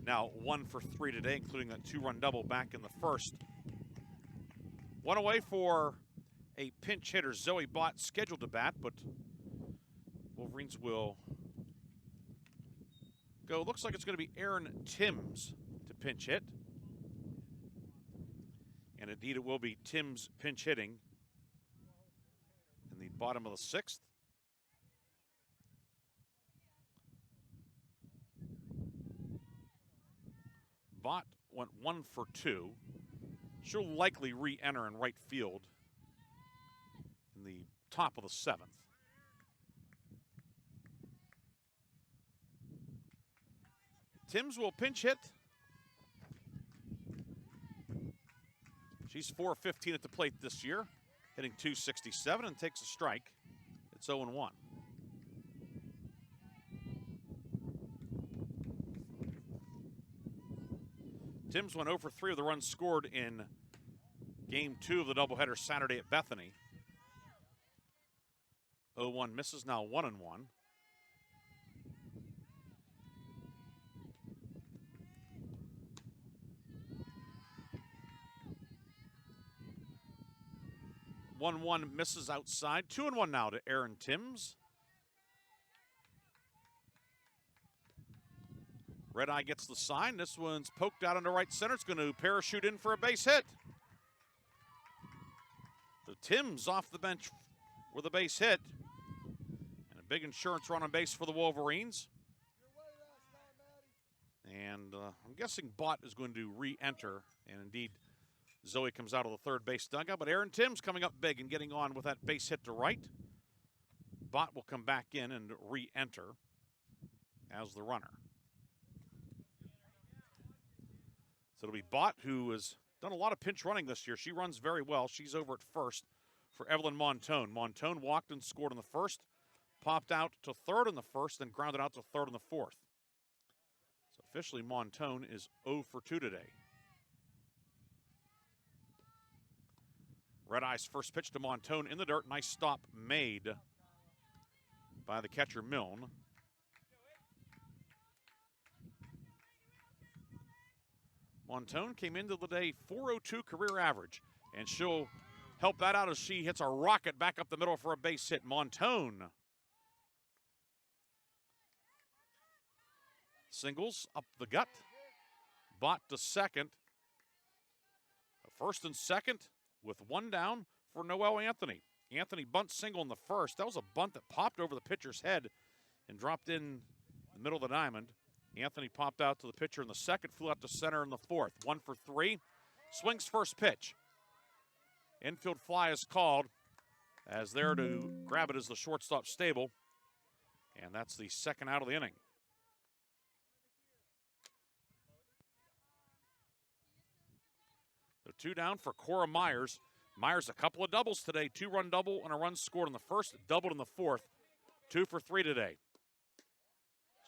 now 1 for 3 today, including that 2-run double back in the first. One away for a pinch hitter, Zoe Bott, scheduled to bat, but Wolverines will go. Looks like it's going to be Aaron Timms to pinch hit. And indeed it will be Timms pinch hitting in the bottom of the 6th. Bott went 1 for 2. She'll likely re-enter in right field in the top of the 7th. Timms will pinch hit. She's 4-15 at the plate this year, hitting .267 and takes a strike. It's 0-1. Timms went 0 for 3 of the runs scored in Game 2 of the doubleheader Saturday at Bethany. 0-1 misses, now 1-1. 1-1 misses outside. 2-1 now to Aaron Timms. Red Eye gets the sign. This one's poked out into right center. It's going to parachute in for a base hit. So Timms off the bench with a base hit. And a big insurance run on base for the Wolverines. And I'm guessing Bott is going to re-enter. And indeed, Zoe comes out of the third base dugout. But Aaron Timms coming up big and getting on with that base hit to right. Bott will come back in and re-enter as the runner. So it'll be Bott, who has done a lot of pinch running this year. She runs very well. She's over at first for Evelyn Montone. Montone walked and scored in the first, popped out to third in the first, then grounded out to third in the fourth. So officially, Montone is 0 for 2 today. Red Eye's first pitch to Montone in the dirt. Nice stop made by the catcher, Milne. Montone came into the day .402 career average, and she'll help that out as she hits a rocket back up the middle for a base hit. Montone singles up the gut. Bott to second. First and second with one down for Noelle Anthony. Anthony bunt single in the first. That was a bunt that popped over the pitcher's head and dropped in the middle of the diamond. Anthony popped out to the pitcher in the second, flew out to center in the fourth. 1 for 3. Swings first pitch. Infield fly is called, as there to grab it is the shortstop Stable. And that's the second out of the inning. So 2 down for Cora Myers. Myers a couple of doubles today. 2-run double and a run scored in the first, doubled in the fourth. 2 for 3 today.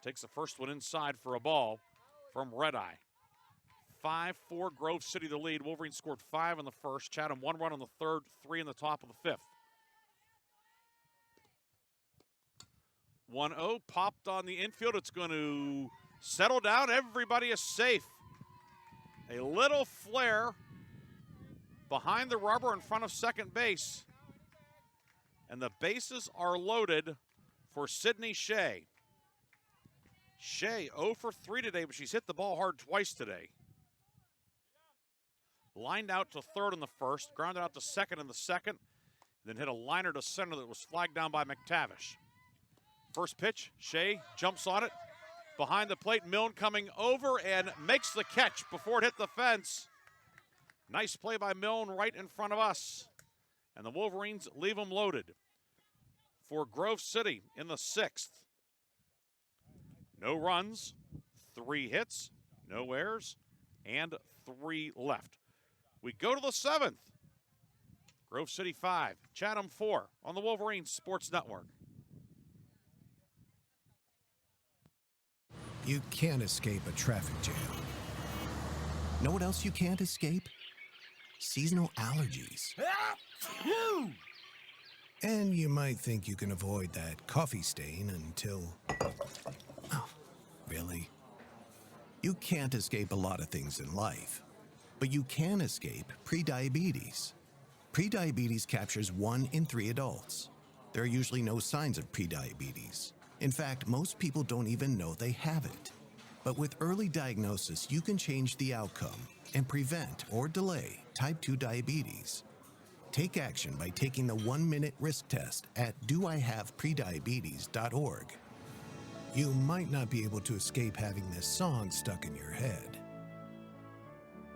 Takes the first one inside for a ball from Red Eye. 5-4 Grove City the lead. Wolverines scored 5 in the first. Chatham 1 run in the third, 3 in the top of the fifth. 1-0 popped on the infield. It's going to settle down. Everybody is safe. A little flare behind the rubber in front of second base. And the bases are loaded for Sydney Shea. Shea 0 for 3 today, but she's hit the ball hard twice today. Lined out to third in the first, grounded out to second in the second, then hit a liner to center that was flagged down by McTavish. First pitch, Shea jumps on it. Behind the plate, Milne coming over and makes the catch before it hit the fence. Nice play by Milne right in front of us. And the Wolverines leave them loaded for Grove City in the sixth. No runs, 3 hits, no errors, and 3 left. We go to the seventh. Grove City 5, Chatham 4 on the Wolverines Sports Network. You can't escape a traffic jam. Know what else you can't escape? Seasonal allergies. And you might think you can avoid that coffee stain until... Oh, really? You can't escape a lot of things in life, but you can escape prediabetes. Prediabetes captures 1 in 3 adults. There are usually no signs of prediabetes. In fact, most people don't even know they have it. But with early diagnosis, you can change the outcome and prevent or delay type 2 diabetes. Take action by taking the 1-minute risk test at doihaveprediabetes.org. You might not be able to escape having this song stuck in your head,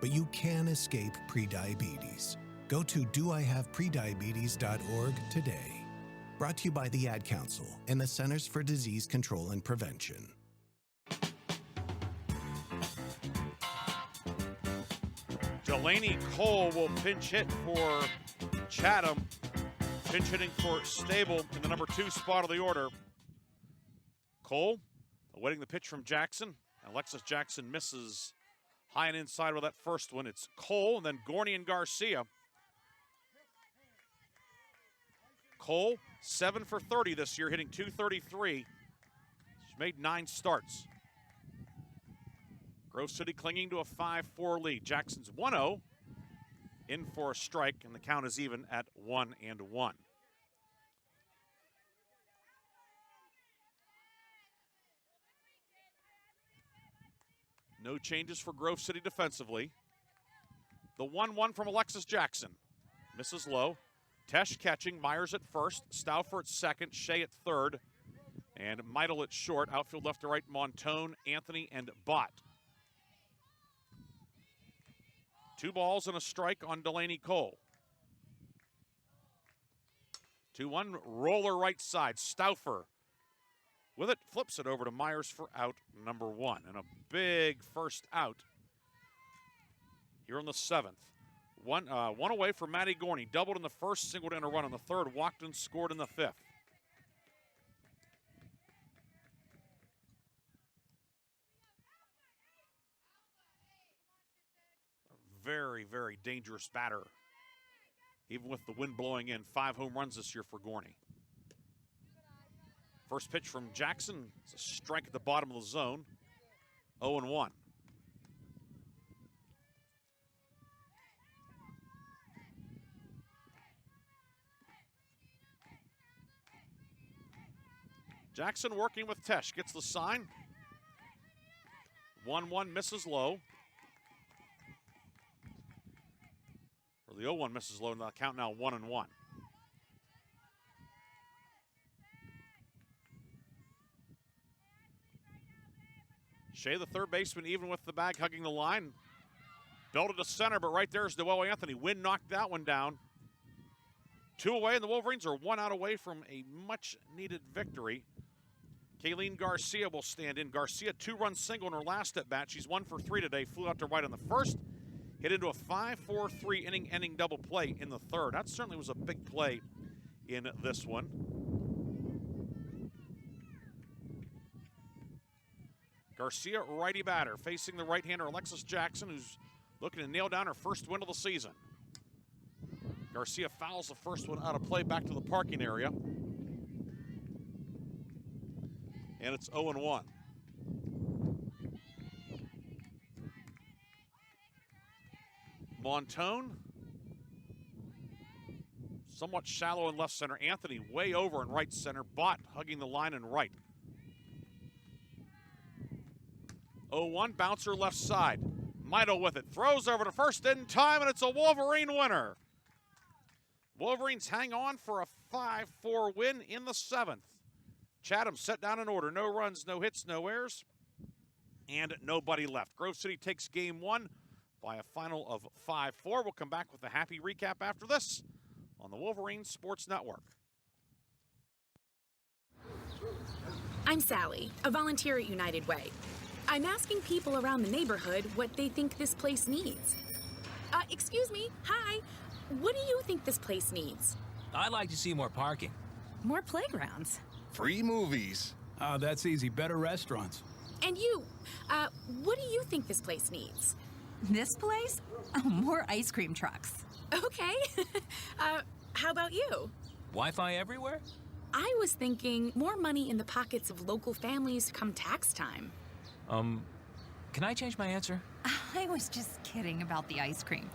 but you can escape prediabetes. Go to doihaveprediabetes.org today. Brought to you by the Ad Council and the Centers for Disease Control and Prevention. Delaney Cole will pinch hit for Chatham. Pinch hitting for Stable in the number 2 spot of the order. Cole awaiting the pitch from Jackson. Alexis Jackson misses high and inside with that first one. It's Cole and then Gorney and Garcia. Cole, 7 for 30 this year, hitting .233. She's made 9 starts. Grove City clinging to a 5-4 lead. Jackson's 1-0. in for a strike, and the count is even at 1-1. No changes for Grove City defensively. The 1-1 from Alexis Jackson. Misses low. Tesh catching, Myers at first, Stauffer at second, Shea at third, and Meidel at short. Outfield left to right, Montone, Anthony, and Bott. 2 balls and a strike on Delaney Cole. 2-1, roller right side. Stauffer with it, flips it over to Myers for out number 1. And a big first out here in the 7th. One away for Matty Gorney. Doubled in the first, singled in a run in the third. Walked and scored in the 5th. Very, very dangerous batter. Even with the wind blowing in, 5 home runs this year for Gorney. First pitch from Jackson. It's a strike at the bottom of the zone. 0-1. Jackson working with Tesh. Gets the sign. 1-1 misses low. Or the 0-1 misses low, and the count now 1-1. Shea, the third baseman, even with the bag hugging the line. Belted to center, but right there is Noel Anthony. Wind knocked that one down. 2 away, and the Wolverines are 1 out away from a much-needed victory. Kayleen Garcia will stand in. Garcia, 2-run single in her last at-bat. She's 1 for 3 today. Flew out to right on the first. Hit into a 5-4-3 inning-ending double play in the third. That certainly was a big play in this one. Garcia, righty batter, facing the right-hander Alexis Jackson, who's looking to nail down her first win of the season. Garcia fouls the first one out of play back to the parking area. And it's 0-1. Montone, somewhat shallow in left center. Anthony way over in right center. Bott hugging the line in right. 0-1, bouncer left side. Meidel with it, throws over to first in time, and it's a Wolverine winner. Wolverines hang on for a 5-4 win in the 7th. Chatham set down in order. No runs, no hits, no errors, and nobody left. Grove City takes game 1 by a final of 5-4. We'll come back with a happy recap after this on the Wolverines Sports Network. I'm Sally, a volunteer at United Way. I'm asking people around the neighborhood what they think this place needs. Excuse me, hi. What do you think this place needs? I'd like to see more parking. More playgrounds. Free movies. Oh, that's easy. Better restaurants. And you, what do you think this place needs? This place? Oh, more ice cream trucks. Okay. How about you? Wi-Fi everywhere? I was thinking more money in the pockets of local families come tax time. Can I change my answer? I was just kidding about the ice cream.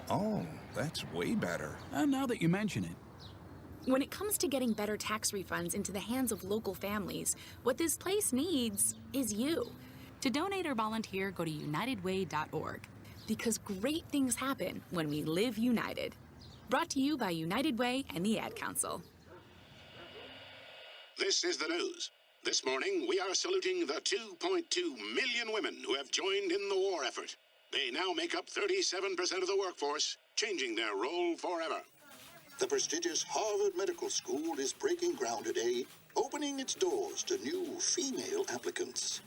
Oh, that's way better. Now that you mention it. When it comes to getting better tax refunds into the hands of local families, what this place needs is you. To donate or volunteer, go to unitedway.org. Because great things happen when we live united. Brought to you by United Way and the Ad Council. This is the news. This morning, we are saluting the 2.2 million women who have joined in the war effort. They now make up 37% of the workforce, changing their role forever. The prestigious Harvard Medical School is breaking ground today, opening its doors to new female applicants.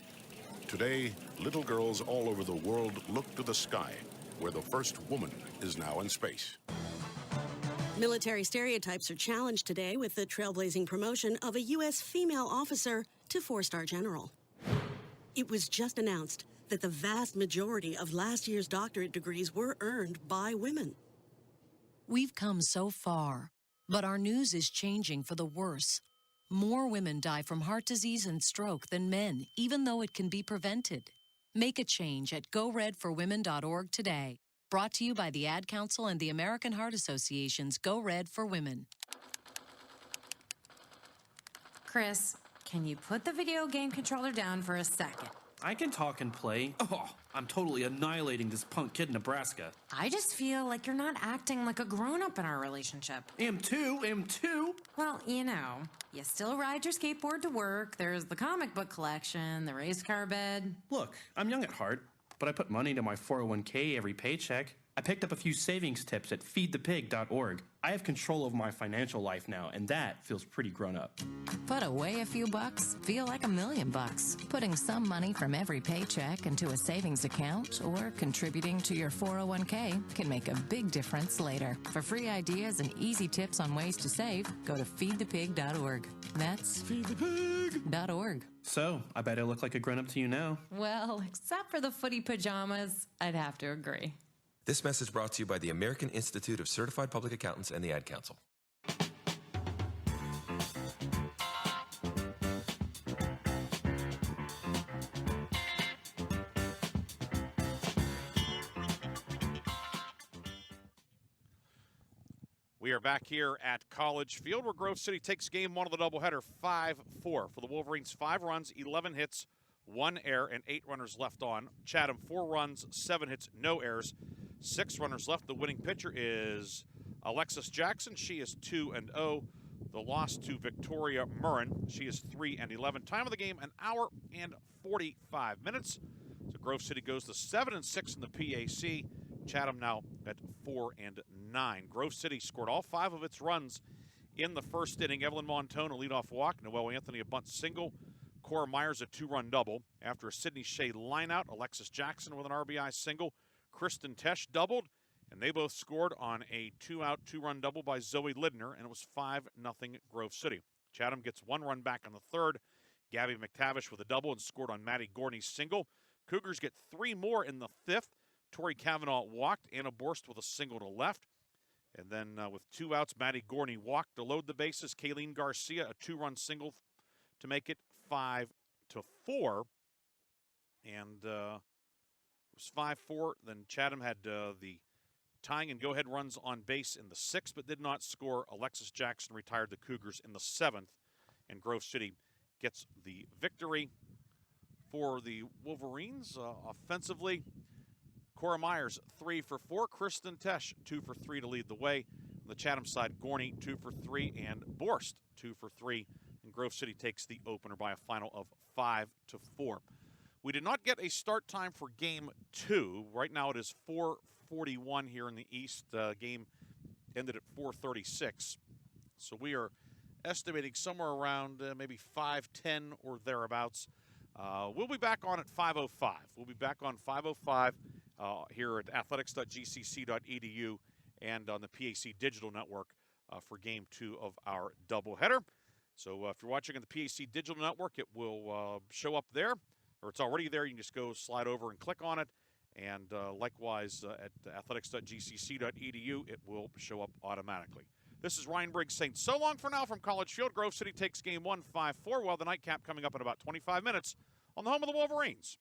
Today, little girls all over the world look to the sky, where the first woman is now in space. Military stereotypes are challenged today with the trailblazing promotion of a U.S. female officer to 4-star general. It was just announced that the vast majority of last year's doctorate degrees were earned by women. We've come so far, but our news is changing for the worse. More women die from heart disease and stroke than men, even though it can be prevented. Make a change at GoRedForWomen.org today. Brought to you by the Ad Council and the American Heart Association's Go Red for Women. Chris, can you put the video game controller down for a second? I can talk and play. Oh, I'm totally annihilating this punk kid in Nebraska. I just feel like you're not acting like a grown-up in our relationship. Am too. Well, you still ride your skateboard to work, there's the comic book collection, the race car bed. Look, I'm young at heart, but I put money into my 401k every paycheck. I picked up a few savings tips at feedthepig.org. I have control over my financial life now, and that feels pretty grown up. Put away a few bucks, feel like $1 million. Putting some money from every paycheck into a savings account or contributing to your 401k can make a big difference later. For free ideas and easy tips on ways to save, go to feedthepig.org. That's feedthepig.org. So, I bet I look like a grown-up to you now. Well, except for the footy pajamas, I'd have to agree. This message brought to you by the American Institute of Certified Public Accountants and the Ad Council. We are back here at College Field where Grove City takes game one of the doubleheader 5-4. For the Wolverines, 5 runs, 11 hits, 1 error, and 8 runners left on. Chatham, 4 runs, 7 hits, no errors. 6 runners left. The winning pitcher is Alexis Jackson. She is 2-0. The loss to Victoria Murrin. She is 3-11. Time of the game, 1 hour and 45 minutes. So Grove City goes to 7-6 in the PAC. Chatham now at 4-9. Grove City scored all 5 of its runs in the first inning. Evelyn Montone, a leadoff walk. Noelle Anthony, a bunt single. Cora Myers, a 2-run double. After a Sydney Shea lineout, Alexis Jackson with an RBI single. Kristen Tesh doubled, and they both scored on a 2-out, 2-run double by Zoe Lidner, and it was 5-0 Grove City. Chatham gets 1 run back in the third. Gabby McTavish with a double and scored on Maddie Gorney's single. Cougars get 3 more in the 5th. Tori Cavanaugh walked. Anna Borst with a single to left. And then with 2 outs, Maddie Gorney walked to load the bases. Kayleen Garcia, a 2-run single to make it 5-4. And it was 5-4. Then Chatham had the tying and go-ahead runs on base in the 6th, but did not score. Alexis Jackson retired the Cougars in the 7th, and Grove City gets the victory. For the Wolverines, offensively, Cora Myers, 3 for 4. Kristen Tesh, 2 for 3 to lead the way. On the Chatham side, Gorney, 2 for 3, and Borst, 2 for 3. And Grove City takes the opener by a final of 5-4. We did not get a start time for Game 2. Right now it is 4:41 here in the East. Game ended at 4:36. So we are estimating somewhere around maybe 5:10 or thereabouts. We'll be back on at 5:05. We'll be back on 5:05 here at athletics.gcc.edu and on the PAC Digital Network for Game 2 of our doubleheader. So if you're watching on the PAC Digital Network, it will show up there, or it's already there. You can just go slide over and click on it. And likewise, at athletics.gcc.edu, it will show up automatically. This is Ryan Briggs saying so long for now from College Field. Grove City takes game 1, 5-4, while the nightcap coming up in about 25 minutes on the home of the Wolverines.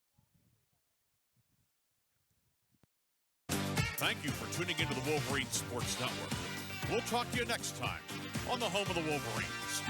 Thank you for tuning into the Wolverines Sports Network. We'll talk to you next time on the home of the Wolverines.